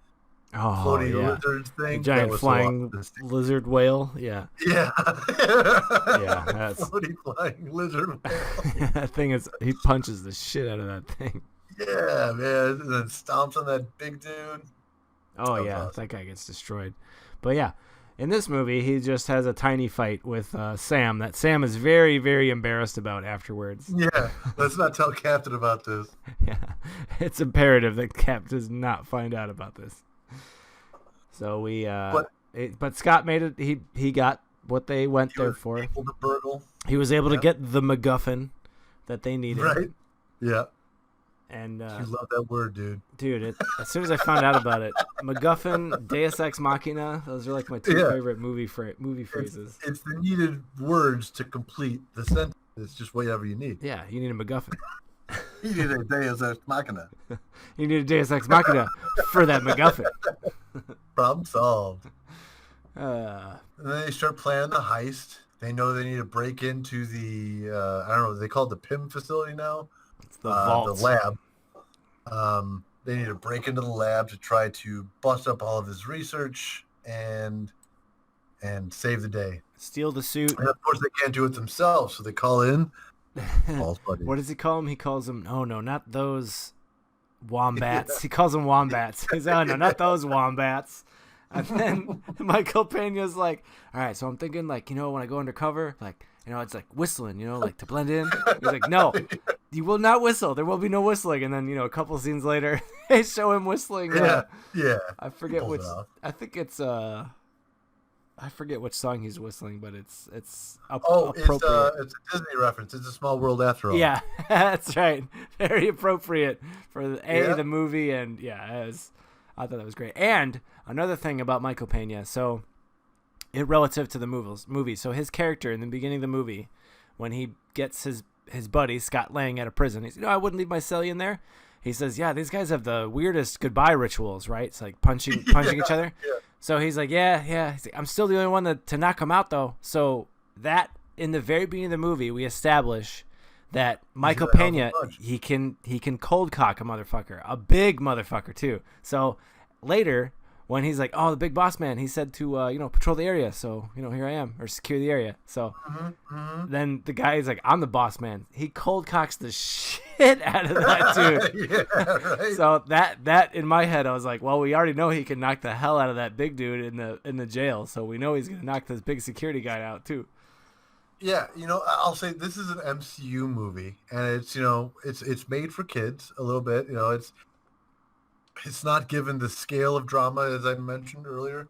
lizard thing. The giant flying lizard whale. Yeah. Yeah. That's floaty flying lizard whale. That thing is, he punches the shit out of that thing. Yeah, man. And then stomps on that big dude. Oh, yeah. Awesome. That guy gets destroyed. But yeah, in this movie, he just has a tiny fight with Sam that Sam is very, very embarrassed about afterwards. Yeah. Let's not tell Captain about this. Yeah. It's imperative that Cap does not find out about this. So we, but Scott made it. He got what they went there for. He was able to get the MacGuffin that they needed. Right. Yeah. And you love that word, dude. Dude, as soon as I found out about it, MacGuffin, Deus Ex Machina, those are like my two favorite movie phrases. It's the needed words to complete the sentence. It's just whatever you need. Yeah, you need a MacGuffin. You need a Deus Ex Machina. You need a Deus Ex Machina for that MacGuffin. Problem solved. And then they start planning the heist. They know they need to break into the, I don't know, they call it the PIM facility now? It's the vault. The lab. They need to break into the lab to try to bust up all of his research and save the day. Steal the suit. And of course they can't do it themselves, so they call in Paul's buddy. What does he call him? He calls them, oh no, not those wombats. Yeah. He calls them wombats. He's oh no, not those wombats. And then Michael Pena's like, all right, so I'm thinking, like, when I go undercover, like, it's like whistling, like to blend in. He's like, no, you will not whistle. There will be no whistling. And then, a couple scenes later, they show him whistling. Yeah. I forget which. I think it's I forget which song he's whistling, but it's appropriate. It's a Disney reference. It's A Small World After All. Yeah, that's right. Very appropriate for the movie, and I thought that was great. And another thing about Michael Pena, so relative to the movie, so his character in the beginning of the movie, when he gets his buddy Scott Lang out of prison, he's I wouldn't leave my cellie in there. He says, yeah, these guys have the weirdest goodbye rituals, right? It's like punching each other. Yeah. So he's like, yeah. He's like, I'm still the only one to knock him out, though. So that, in the very beginning of the movie, we establish that Michael Pena, he can cold cock a motherfucker, a big motherfucker, too. So later, when he's like, oh, the big boss man, he said to, patrol the area. So, here I am, or secure the area. So then the guy is like, I'm the boss man. He cold cocks the shit out of that dude. Yeah, right. So that in my head, I was like, well, we already know he can knock the hell out of that big dude in the jail. So we know he's going to knock this big security guy out too. Yeah. I'll say this is an MCU movie, and it's made for kids a little bit. It's not given the scale of drama as I mentioned earlier,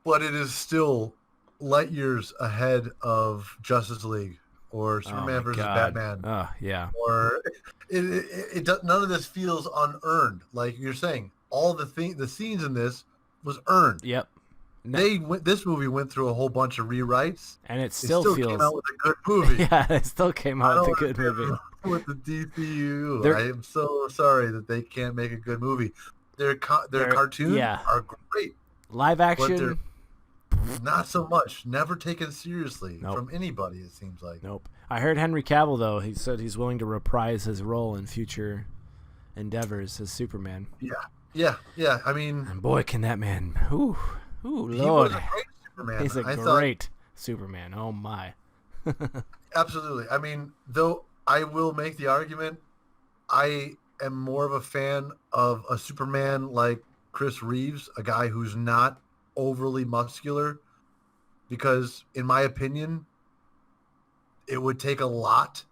but it is still light years ahead of Justice League or Superman versus Batman. Oh yeah. Or none of this feels unearned. Like you're saying, all the scenes in this was earned. Yep. This movie went through a whole bunch of rewrites, and it still feels came out with a good movie. Yeah, it still came out with a good movie. With the DCU, I am so sorry that they can't make a good movie. Their cartoons are great. Live action, not so much. Never taken seriously from anybody. It seems like. Nope. I heard Henry Cavill though. He said he's willing to reprise his role in future endeavors as Superman. Yeah. I mean, and boy, can that man! Ooh, Lord. He was a great Superman. He's a great Superman. Oh my. Absolutely. I mean, though I will make the argument, I am more of a fan of a Superman like Chris Reeves, a guy who's not overly muscular, because in my opinion, it would take a lot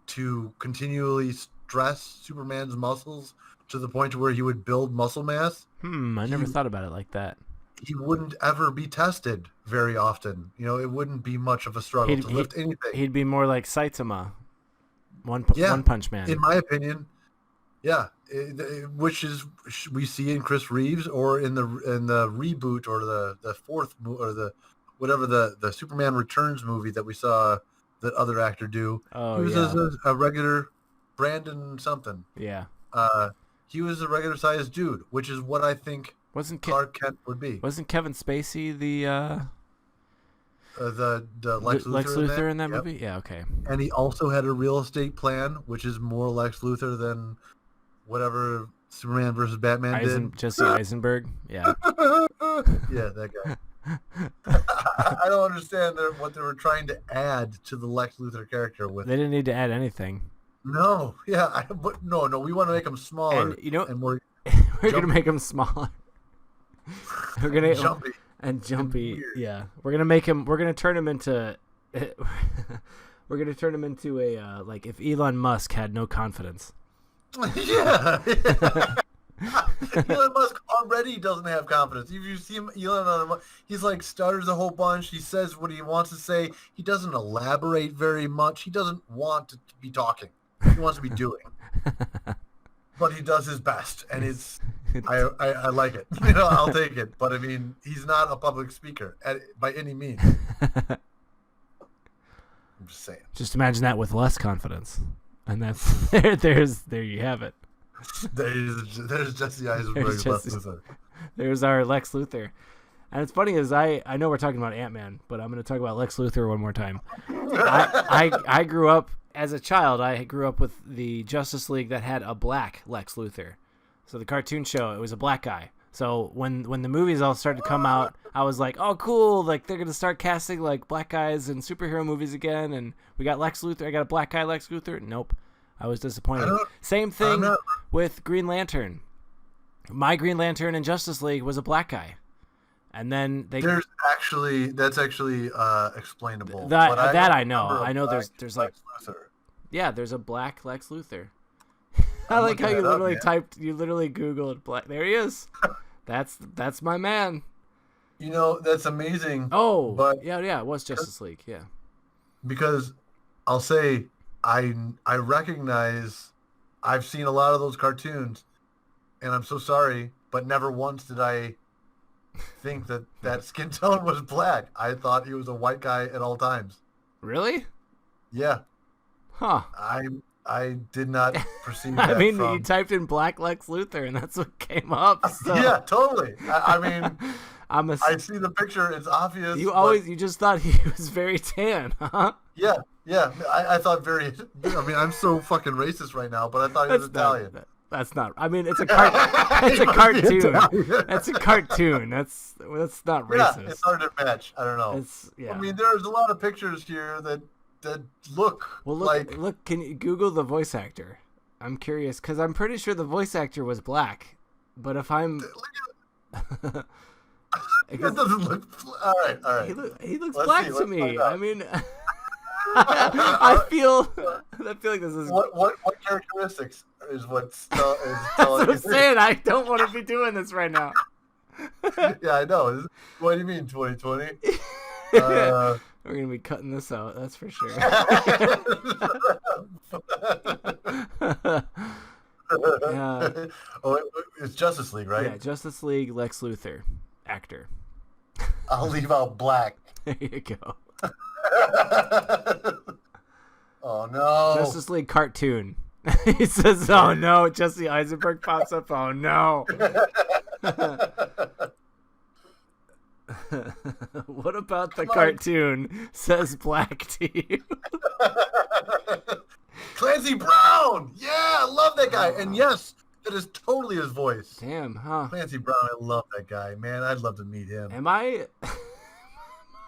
to continually stress Superman's muscles to the point where he would build muscle mass. I never thought about it like that. He wouldn't ever be tested very often. You know, it wouldn't be much of a struggle to lift anything. He'd be more like Saitama, One Punch Man. In my opinion, yeah. Which is we see in Chris Reeves or in the reboot or the fourth or the whatever the Superman Returns movie that we saw that other actor do. Oh, he was a regular Brandon something. Yeah. He was a regular sized dude, which is what I think Clark Kent would be. Wasn't Kevin Spacey the Lex Luthor in that movie? Yeah, okay. And he also had a real estate plan, which is more Lex Luthor than whatever Superman versus Batman did. Jesse Eisenberg? Yeah. Yeah, that guy. I don't understand what they were trying to add to the Lex Luthor character with. They didn't need to add anything. No, yeah, no, we want to make him smaller. And we're gonna make him smaller. We're gonna jumpy and jumpy. Yeah, we're gonna turn him into. We're gonna turn him into a like if Elon Musk had no confidence. Yeah. Elon Musk already doesn't have confidence. If you see him, he's like stutters a whole bunch. He says what he wants to say. He doesn't elaborate very much. He doesn't want to be talking. He wants to be doing. But he does his best, and I like it. You know, I'll take it. But I mean, he's not a public speaker by any means. I'm just saying. Just imagine that with less confidence, and that's there you have it. There's Jesse Eisenberg. There's our Lex Luthor. And it's funny is I know we're talking about Ant-Man, but I'm going to talk about Lex Luthor one more time. I grew up as a child. I grew up with the Justice League that had a black Lex Luthor. So the cartoon show, it was a black guy. So when the movies all started to come out, I was like, oh cool, like they're going to start casting like black guys in superhero movies again, and we got Lex Luthor. I got a black guy Lex Luthor. Nope. I was disappointed. Same thing with Green Lantern. My Green Lantern in Justice League was a black guy. And then that's actually explainable. I know. I know there's like there's a black Lex Luthor. I like how you literally Googled black. There he is. That's my man. You know, that's amazing. Oh, but yeah, it was Justice League, yeah. Because I'll say I recognize I've seen a lot of those cartoons, and I'm so sorry, but never once did I think that skin tone was black. I thought he was a white guy at all times. Really? Yeah. Huh. I did not perceive that. I mean, you typed in black Lex Luthor, and that's what came up. So. Yeah, totally. I mean, I see the picture. It's obvious. You just thought he was very tan, huh? Yeah. I thought I'm so fucking racist right now, but I thought he was Italian. That's not. I mean, it's a cartoon. That's a cartoon. That's not racist. Yeah, it's hard to match. I don't know. I mean, there's a lot of pictures here that look. Well, like. Look. Can you Google the voice actor? I'm curious because I'm pretty sure the voice actor was black. But if I'm. It doesn't look. All right. He looks black to me. I mean. I feel like this is what characteristics is what's telling That's what I'm saying. I don't want to be doing this right now. Yeah, I know. What do you mean 2020? Uh, We're gonna be cutting this out. That's for sure. Oh, it's Justice League, right? Yeah, Justice League, Lex Luthor, actor. I'll leave out Black. There you go. Oh no! Justice League cartoon. He says, "Oh no!" Jesse Eisenberg pops up. Oh no! What about the cartoon? Says Black to you. Clancy Brown! Yeah, I love that guy. And yes, that is totally his voice. Damn, huh? Clancy Brown, I love that guy. Man, I'd love to meet him. Am I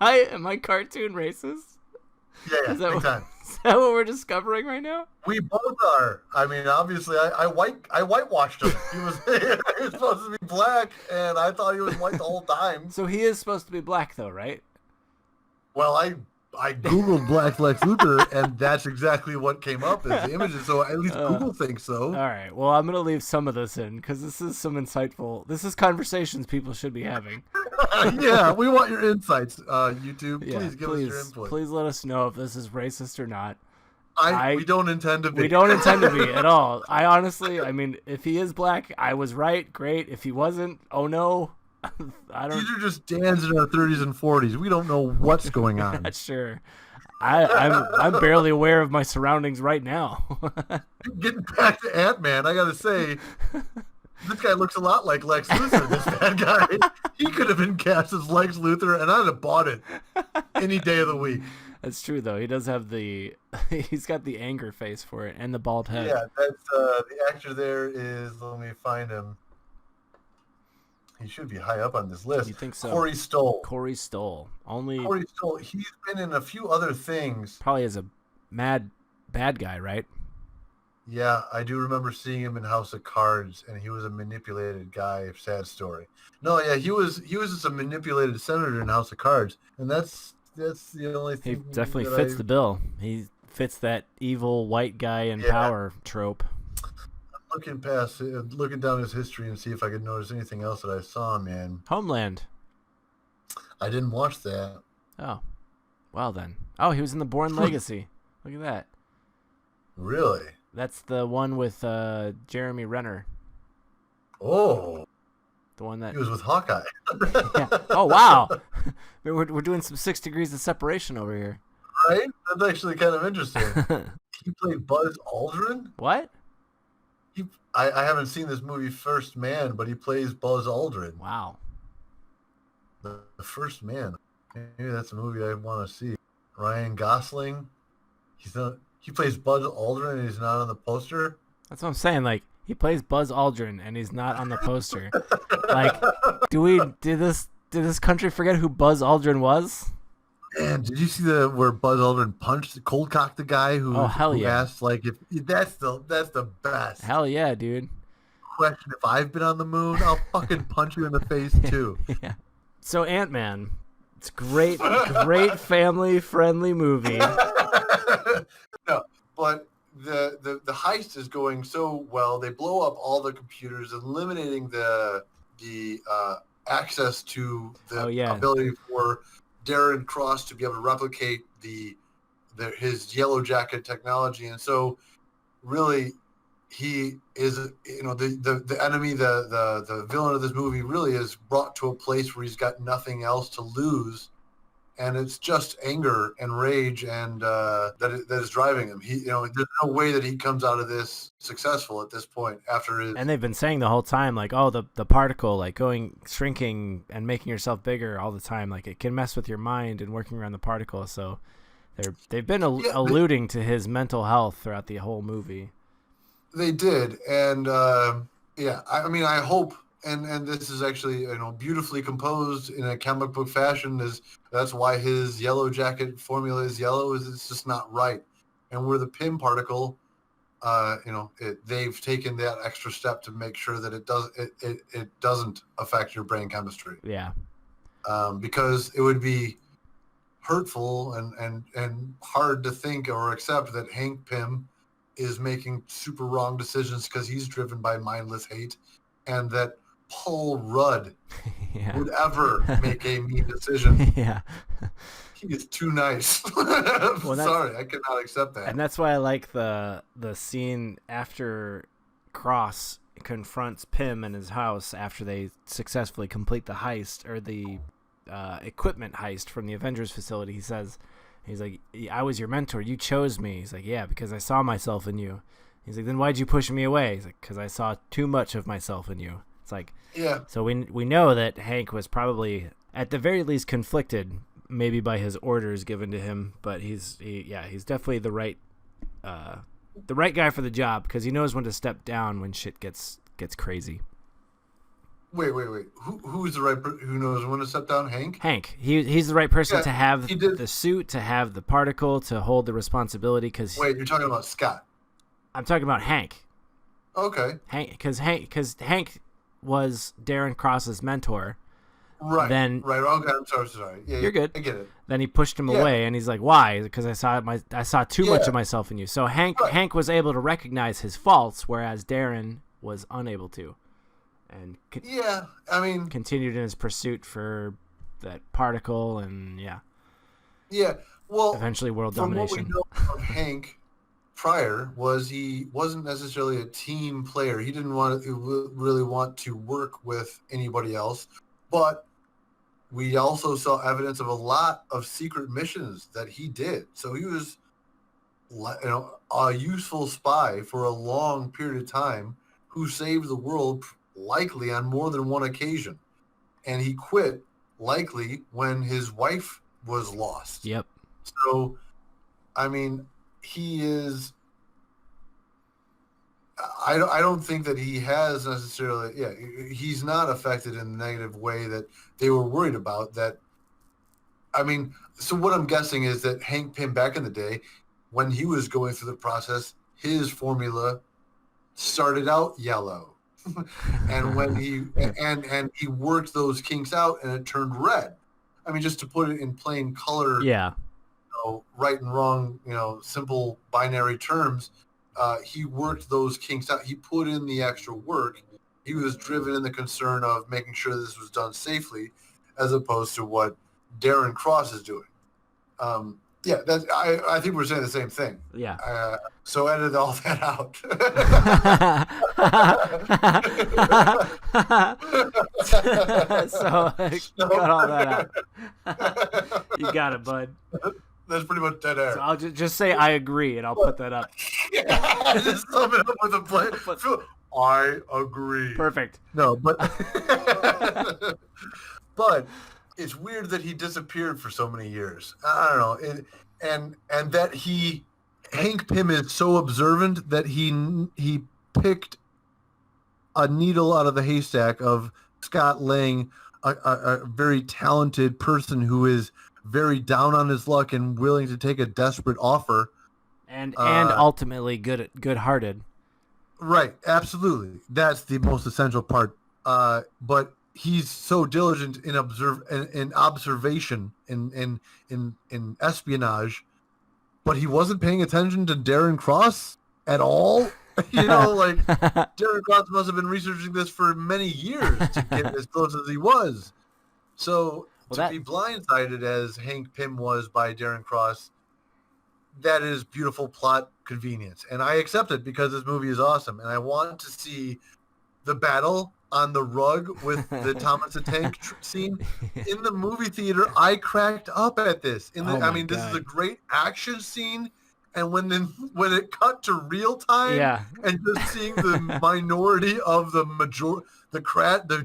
cartoon racist? Yeah, big time. Is that what we're discovering right now? We both are. I mean, obviously, I whitewashed him. He was supposed to be black, and I thought he was white the whole time. So he is supposed to be black, though, right? Well, I googled Black Lex Luthor, and that's exactly what came up as the images. So at least Google thinks so. All right. Well, I'm gonna leave some of this in because this is some insightful. This is conversations people should be having. Yeah, we want your insights, YouTube. Please give us your input. Please let us know if this is racist or not. We don't intend to be. We don't intend to be at all. I honestly, I mean, if he is black, I was right. Great. If he wasn't, oh no. I don't. These are just Dans in our 30s and 40s. We don't know what's going on. That's sure. I'm barely aware of my surroundings right now. Getting back to AntMan, I gotta say, this guy looks a lot like Lex Luthor. This bad guy, he could have been cast as Lex Luthor, and I'd have bought it any day of the week. That's true, though. He does have he's got the anger face for it and the bald head. Yeah, that's the actor. There is. Let me find him. He should be high up on this list. You think so? Corey Stoll. Corey Stoll. Corey Stoll. He's been in a few other things. Probably as a bad guy, right? Yeah, I do remember seeing him in House of Cards, and he was a manipulated guy. Sad story. No, yeah, he was just a manipulated senator in House of Cards, and that's the only thing. He definitely fits the bill. He fits that evil white guy in power trope. Looking down his history and see if I could notice anything else that I saw, man. Homeland. I didn't watch that. Oh, well then. Oh, he was in The Bourne Legacy. Look at that. Really? That's the one with Jeremy Renner. Oh. The one that he was with Hawkeye. Yeah. Oh wow. We're doing some 6 degrees of separation over here. Right? That's actually kind of interesting. He played Buzz Aldrin? What? I haven't seen this movie First Man, but he plays Buzz Aldrin. Wow. The First Man. Maybe that's a movie I want to see. Ryan Gosling. He plays Buzz Aldrin and he's not on the poster. That's what I'm saying. Like, he plays Buzz Aldrin and he's not on the poster. Like, did this country forget who Buzz Aldrin was? Man, did you see where Buzz Aldrin cold cocked the guy who asked like if that's the best. Hell yeah, dude. Question: if I've been on the moon, I'll fucking punch you in the face too. Yeah. So AntMan, it's great family friendly movie. No, but the heist is going so well. They blow up all the computers, eliminating the access to the ability for Darren Cross to be able to replicate his Yellow Jacket technology, and so really he is, the enemy, the villain of this movie really is brought to a place where he's got nothing else to lose, and it's just anger and rage and that is driving him. There's no way that he comes out of this successful at this point after his. And they've been saying the whole time, like, oh, the particle, like shrinking and making yourself bigger all the time, like it can mess with your mind and working around the particle. So they've been alluding to his mental health throughout the whole movie. They did, and I mean, I hope. And this is actually beautifully composed in a comic book fashion. That's why his Yellow Jacket formula is yellow. It's just not right. And where the Pym particle, they've taken that extra step to make sure that it doesn't affect your brain chemistry. Yeah. Because it would be hurtful and hard to think or accept that Hank Pym is making super wrong decisions because he's driven by mindless hate, and that Paul Rudd Yeah. would ever make a mean decision. Yeah. He is too nice. Sorry, I cannot accept that. And that's why I like the scene after Cross confronts Pym in his house after they successfully complete the heist, or the equipment heist from the Avengers facility. He's like, I was your mentor. You chose me. He's like, yeah, because I saw myself in you. He's like, then why'd you push me away? He's like, because I saw too much of myself in you. It's like, yeah. So we know that Hank was probably, at the very least, conflicted, maybe by his orders given to him, but he's definitely the right guy for the job, because he knows when to step down when shit gets crazy. Wait. Who's the right? Who knows when to step down? Hank. He's the right person to have the suit, to have the particle, to hold the responsibility. Wait, you're talking about Scott? I'm talking about Hank. Okay. Because Hank was Darren Cross's mentor. Right. Right. Okay. I'm sorry. Yeah, you're good. I get it. Then he pushed him away, and he's like, "Why? Because I saw too much of myself in you." So Hank was able to recognize his faults, whereas Darren was unable to. And continued in his pursuit for that particle, and well, eventually world domination. What we know of Hank prior was he wasn't necessarily a team player. He didn't really want to work with anybody else, but we also saw evidence of a lot of secret missions that he did. So he was, a useful spy for a long period of time who saved the world, likely on more than one occasion. And he quit, likely, when his wife was lost. Yep. So, he is... I don't think that he has necessarily... Yeah, he's not affected in the negative way that they were worried about. So what I'm guessing is that Hank Pym, back in the day, when he was going through the process, his formula started out yellow. And when he he worked those kinks out, and it turned red. Just to put it in plain color, right and wrong, simple binary terms, he worked those kinks out. He put in the extra work. He was driven in the concern of making sure this was done safely, as opposed to what Darren Cross is doing. I think we're saying the same thing. Yeah. So edit all that out. So cut all that out. You got it, bud. That's pretty much dead air. So I'll just say I agree, and I'll put that up. Just sum it up with a play. I agree. Perfect. No, but but it's weird that he disappeared for so many years. I don't know, and that Hank Pym is so observant that he picked a needle out of the haystack of Scott Lang, a very talented person who is very down on his luck and willing to take a desperate offer, and ultimately good-hearted. Right, absolutely. That's the most essential part. But he's so diligent in observation, in espionage, but he wasn't paying attention to Darren Cross at all. Darren Cross must have been researching this for many years to get as close as he was. So to be blindsided as Hank Pym was by Darren Cross, that is beautiful plot convenience. And I accept it because this movie is awesome. And I want to see the battle on the rug with the Thomas the Tank scene. In the movie theater, I cracked up at this. This is a great action scene. And when it cut to real time, and just seeing the minority of the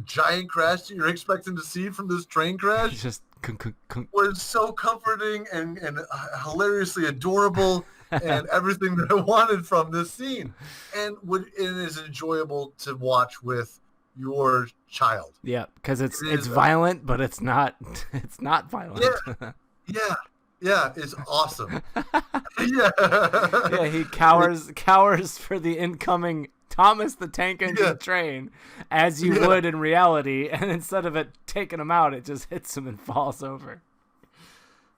giant crash that you're expecting to see from this train crash, just was so comforting and hilariously adorable, and everything that I wanted from this scene, and it is enjoyable to watch with your child. Yeah, because it's violent, but it's not violent. Yeah, it's awesome. Yeah, he cowers for the incoming Thomas the Tank Engine train, as you would in reality, and instead of it taking him out, it just hits him and falls over.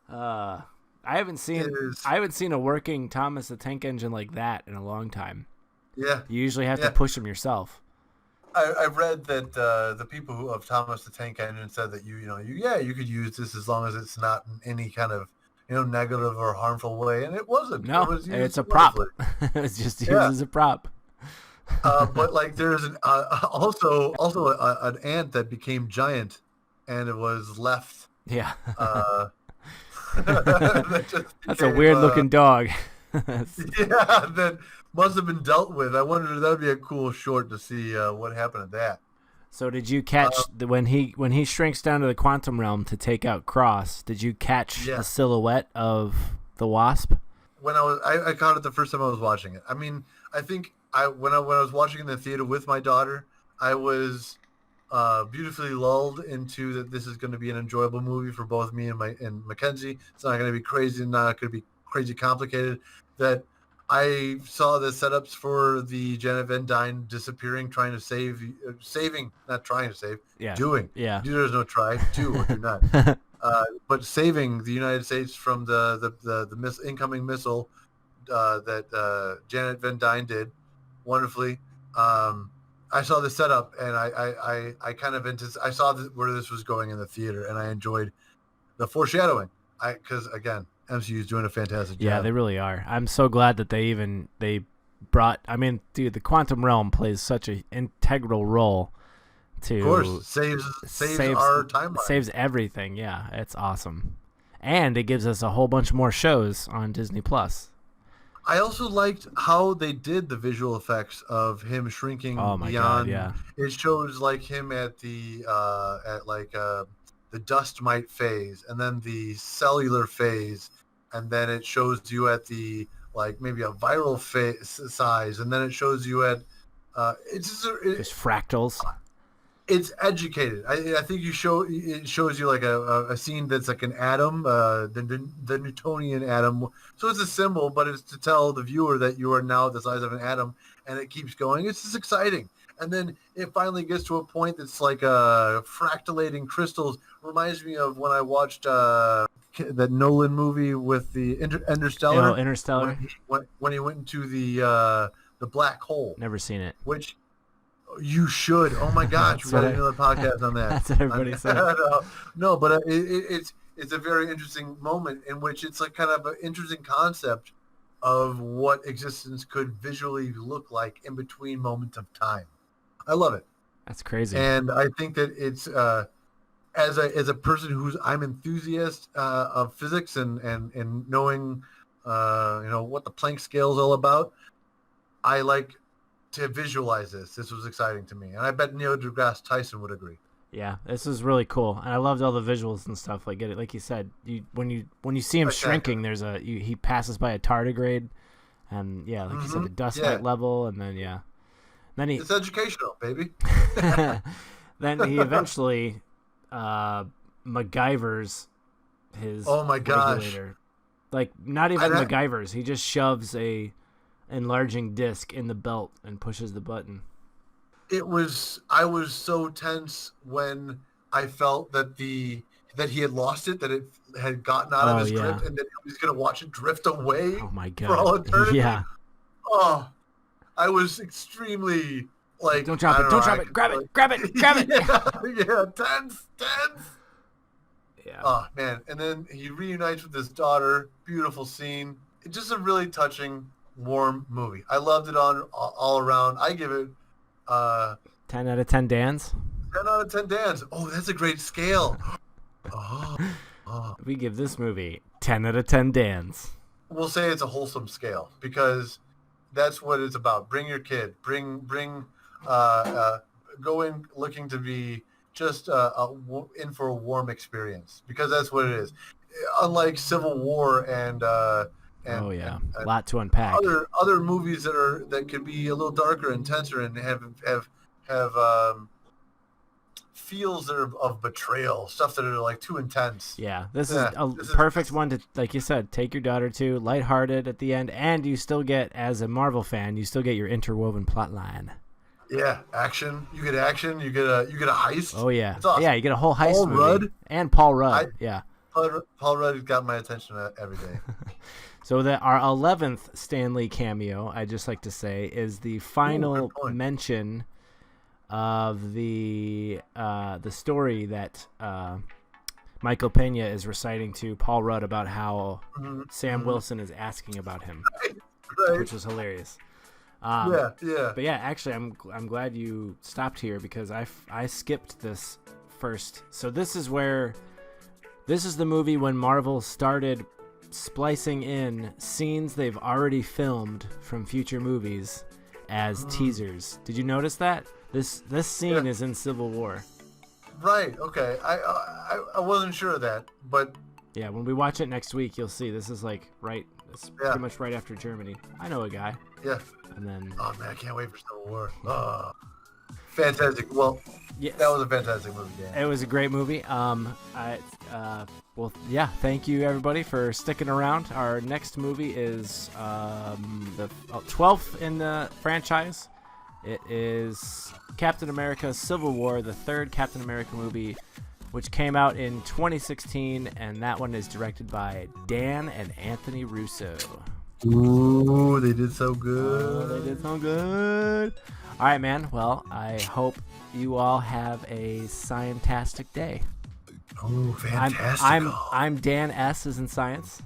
I haven't seen a working Thomas the Tank Engine like that in a long time. Yeah, you usually have to push him yourself. I read that the people of Thomas the Tank Engine said that you could use this as long as it's not in any kind of negative or harmful way, and it wasn't. No, it was used it's a prop. wonderfully. It's just used as a prop. But like there's also an ant that became giant, and it was left. Yeah. That's a weird looking dog. Yeah, that must have been dealt with. I wondered if that would be a cool short to see what happened to that. So did you catch when he shrinks down to the quantum realm to take out Cross? Did you catch the silhouette of the Wasp? When I caught it the first time I was watching it. I mean, I think when I was watching in the theater with my daughter, I was beautifully lulled into that this is going to be an enjoyable movie for both me and Mackenzie. It's not going to be crazy, not going to be crazy complicated. That I saw the setups for the Janet Van Dyne disappearing, trying to saving, not trying to save, doing. Yeah. There's no try, do or do not. But saving the United States from the incoming missile that Janet Van Dyne did wonderfully. I saw the setup, and I kind of I saw where this was going in the theater, and I enjoyed the foreshadowing. Because again, MCU is doing a fantastic job. Yeah, they really are. I'm so glad that they brought. I mean, dude, the quantum realm plays such an integral role to. Of course, saves our timeline. Saves everything. Yeah, it's awesome, and it gives us a whole bunch more shows on Disney Plus. I also liked how they did the visual effects of him shrinking beyond. God, yeah. It shows like him at the dust mite phase, and then the cellular phase, and then it shows you at the like maybe a viral size, and then it shows you at it's just fractals. It's educated. I think it shows you like a scene that's like an atom, the Newtonian atom. So it's a symbol, but it's to tell the viewer that you are now the size of an atom, and it keeps going. It's just exciting. And then it finally gets to a point that's like fractalating crystals. Reminds me of when I watched that Nolan movie with the Interstellar. Oh, Interstellar. When he went into the black hole. Never seen it. Which you should. Oh my gosh, we got another podcast on that. That's what everybody said. No, but it's a very interesting moment in which it's like kind of an interesting concept of what existence could visually look like in between moments of time. I love it. That's crazy. And I think that it's as a person I'm enthusiast of physics and knowing what the Planck scale is all about. I like to visualize this. This was exciting to me, and I bet Neil deGrasse Tyson would agree. Yeah, this is really cool, and I loved all the visuals and stuff. Like like you said, when you see him shrinking, there's he passes by a tardigrade, and like you said, the dust mite level, and then then it's educational, baby. Then he eventually MacGyver's his regulator. Like not even MacGyver's, he just shoves a enlarging disc in the belt and pushes the button. I was so tense when I felt that he had lost it, that it had gotten out of his grip, and that he was going to watch it drift away. Oh my God. For all eternity. Yeah. Oh, I was extremely like, don't drop it. Grab it. Yeah. Tense. Yeah. Oh man. And then he reunites with his daughter. Beautiful scene. It's just a really touching, warm movie. I loved it all around. I give it 10 out of 10 Dans. 10 out of 10 Dans. Oh, that's a great scale. We give this movie 10 out of 10 Dans. We'll say it's a wholesome scale because that's what it's about. Bring your kid. Go in looking to be just in for a warm experience, because that's what it is. Unlike Civil War and a lot to unpack. Other movies that could be a little darker, intenser, and have feels that are of betrayal, stuff that are like too intense. Yeah, this is a perfect one to, like you said, take your daughter to. Lighthearted at the end, and you still get, as a Marvel fan, you still get your interwoven plot line. Yeah, action. You get action. You get a heist. Oh yeah, it's awesome. Yeah, you get a whole heist Paul movie. Rudd and Paul Rudd. Paul Rudd has got my attention every day. So our 11th Stan Lee cameo, I'd just like to say, is the final mention of the story that Michael Pena is reciting to Paul Rudd about how Sam Wilson is asking about him, Right. which was hilarious. Yeah. But yeah, actually, I'm glad you stopped here because I skipped this first. So this is the movie when Marvel started splicing in scenes they've already filmed from future movies as teasers. Did you notice that? This scene is in Civil War. Right. Okay. I wasn't sure of that, but yeah, when we watch it next week, you'll see this is like it's pretty much right after Germany. I know a guy. Yeah. And then. Oh man, I can't wait for Civil War. Oh, fantastic. Well, yes. That was a fantastic movie. Dan. It was a great movie. Well, yeah. Thank you everybody for sticking around. Our next movie is the 12th in the franchise. It is Captain America: Civil War, the third Captain America movie, which came out in 2016, and that one is directed by Dan and Anthony Russo. Ooh, they did so good. They did so good. All right, man. Well, I hope you all have a scientastic day. Oh, fantastic. I'm Dan S. as in science.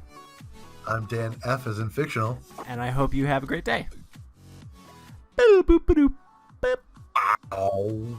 I'm Dan F. as in fictional. And I hope you have a great day. Boop, boop, boop, boop. Ow.